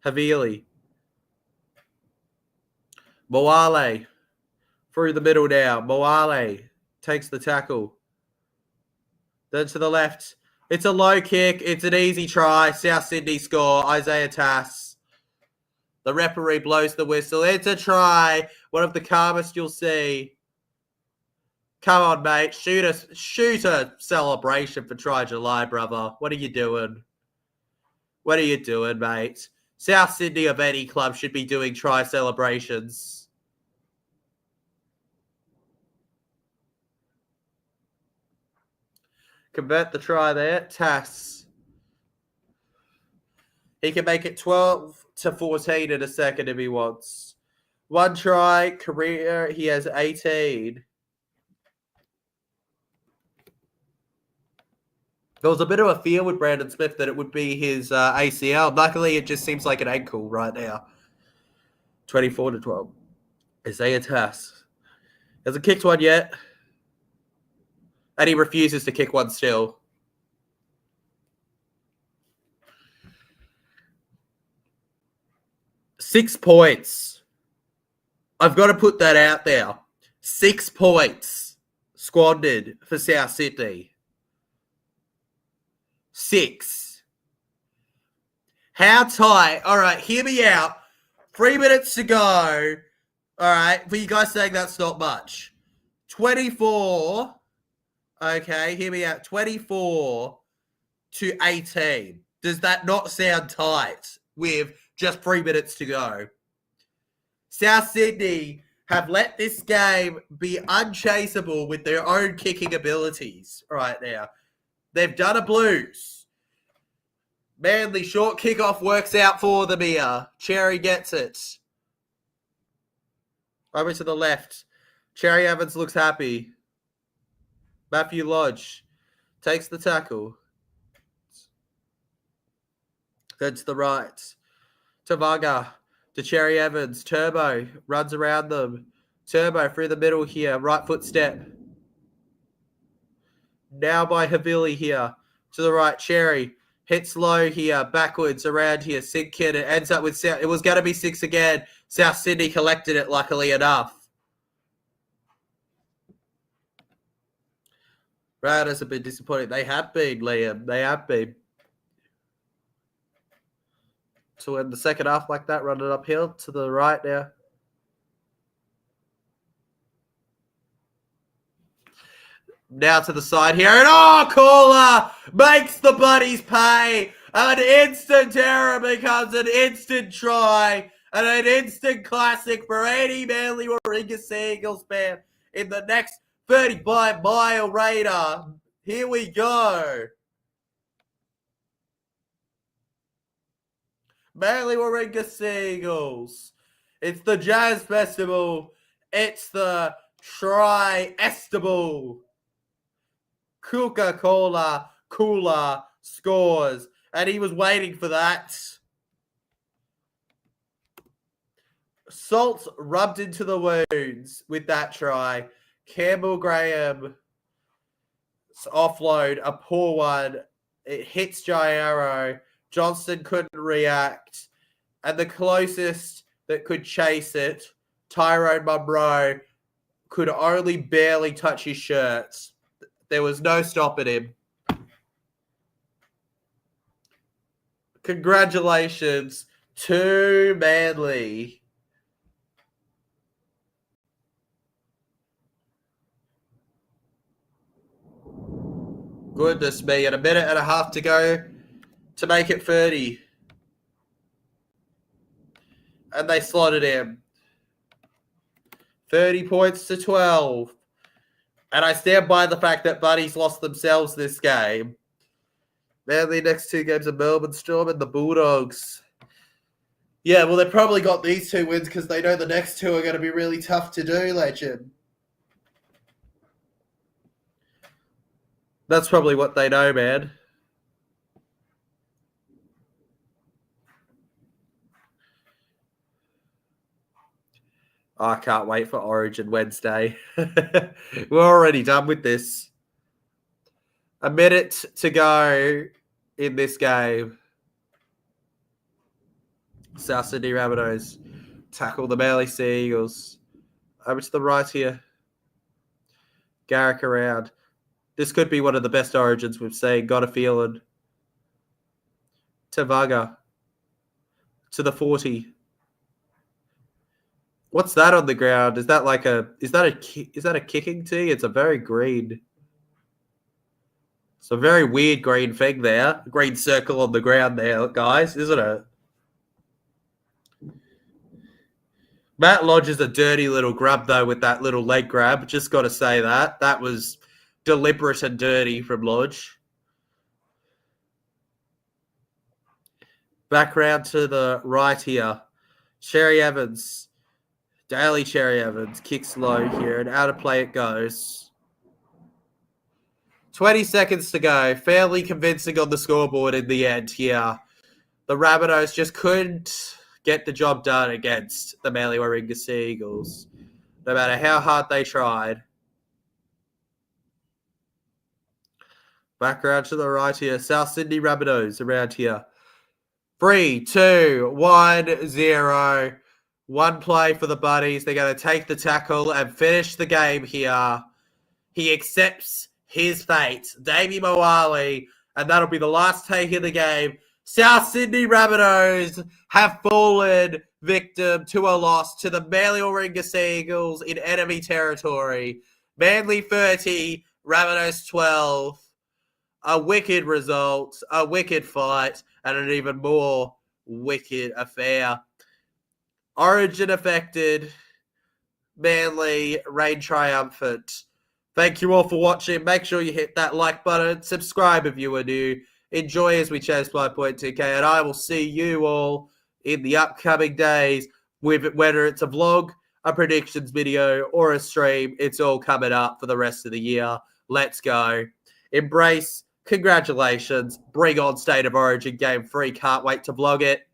Havili. Moale. Through the middle now. Moale takes the tackle. Then to the left. It's a low kick. It's an easy try. South Sydney score. Isaiah Tass. The referee blows the whistle. It's a try. One of the calmest you'll see. Come on, mate. Shoot a celebration for Try July, brother. What are you doing? What are you doing, mate? South Sydney of any club should be doing try celebrations. Convert the try there. Tass. He can make it 12-14 in a second if he wants. One try, career, he has 18. There was a bit of a fear with Brandon Smith that it would be his ACL. Luckily, it just seems like an ankle right now. 24-12. Isaiah Tass. Hasn't kicked one yet. And he refuses to kick one still. $6 points. I've got to put that out there. 6 points squandered for South Sydney. 6. How tight? All right, hear me out. 3 minutes to go. All right, for you guys saying that's not much. 24. Okay, hear me out. 24-18. Does that not sound tight with just 3 minutes to go? South Sydney have let this game be unchaseable with their own kicking abilities right now. They've done a Blues. Manly short kickoff works out for them here. Cherry gets it. Over to the left. Cherry Evans looks happy. Matthew Lodge takes the tackle. Then to the right. Tavaga to Cherry Evans. Turbo runs around them. Turbo through the middle here. Right foot step. Now by Havili here. To the right. Cherry hits low here. Backwards around here. Sidkin. It ends up with South. It was going to be 6 again. South Sydney collected it luckily enough. Raiders have been disappointed. They have been, Liam. They have been. To end the second half like that, running uphill to the right now. Now to the side here. And caller makes the buddies pay. An instant error becomes an instant try. And an instant classic for any Manly Warringah Seagulls fan in the next 35-mile Raider. Here we go. Manly Warringah Seagulls. It's the Jazz Festival. It's the Tri-Estival. Coca-Cola Cooler scores And he was waiting for that. Salt rubbed into the wounds with that try. Campbell Graham's offload, a poor one. It hits Jairo. Johnston couldn't react. And the closest that could chase it, Tyrone Munro, could only barely touch his shirts. There was no stopping him. Congratulations to Manly. Goodness me, and a minute and a half to go to make it 30. And they slotted him. 30 points to 12. And I stand by the fact that Buddies lost themselves this game. Manly next 2 games are Melbourne Storm and the Bulldogs. Yeah, well, they probably got these 2 wins because they know the next 2 are going to be really tough to do, legend. That's probably what they know, man. Oh, I can't wait for Origin Wednesday. We're already done with this. A minute to go in this game. South Sydney Rabbitohs tackle the Manly Sea Eagles. Over to the right here. Garrick around. This could be one of the best Origins we've seen. Got a feeling. Tavaga. To the 40. What's that on the ground? Is that like a kicking tee? It's a very green. It's a very weird green thing there. A green circle on the ground there, guys, isn't it? Matt Lodge is a dirty little grub, though, with that little leg grab. Just got to say that. That was deliberate and dirty from Lodge. Back round to the right here. Cherry Evans. Daly Cherry Evans kicks low here, and out of play it goes. 20 seconds to go. Fairly convincing on the scoreboard in the end here. The Rabbitohs just couldn't get the job done against the Manly Warringah Sea Eagles, no matter how hard they tried. Back around to the right here. South Sydney Rabbitohs around here. 3, 2, 1, 0. One play for the Buddies. They're going to take the tackle and finish the game here. He accepts his fate. Davey Moali, and that'll be the last take of the game. South Sydney Rabbitohs have fallen victim to a loss to the Manly Warringah Sea Eagles in enemy territory. Manly 30, Rabbitohs 12. A wicked result, a wicked fight, and an even more wicked affair. Origin affected, Manly reign triumphant. Thank you all for watching. Make sure you hit that like button. Subscribe if you are new. Enjoy as we chase 5.2K. And I will see you all in the upcoming days, with whether it's a vlog, a predictions video, or a stream. It's all coming up for the rest of the year. Let's go. Embrace. Congratulations. Bring on State of Origin Game 3. Can't wait to vlog it.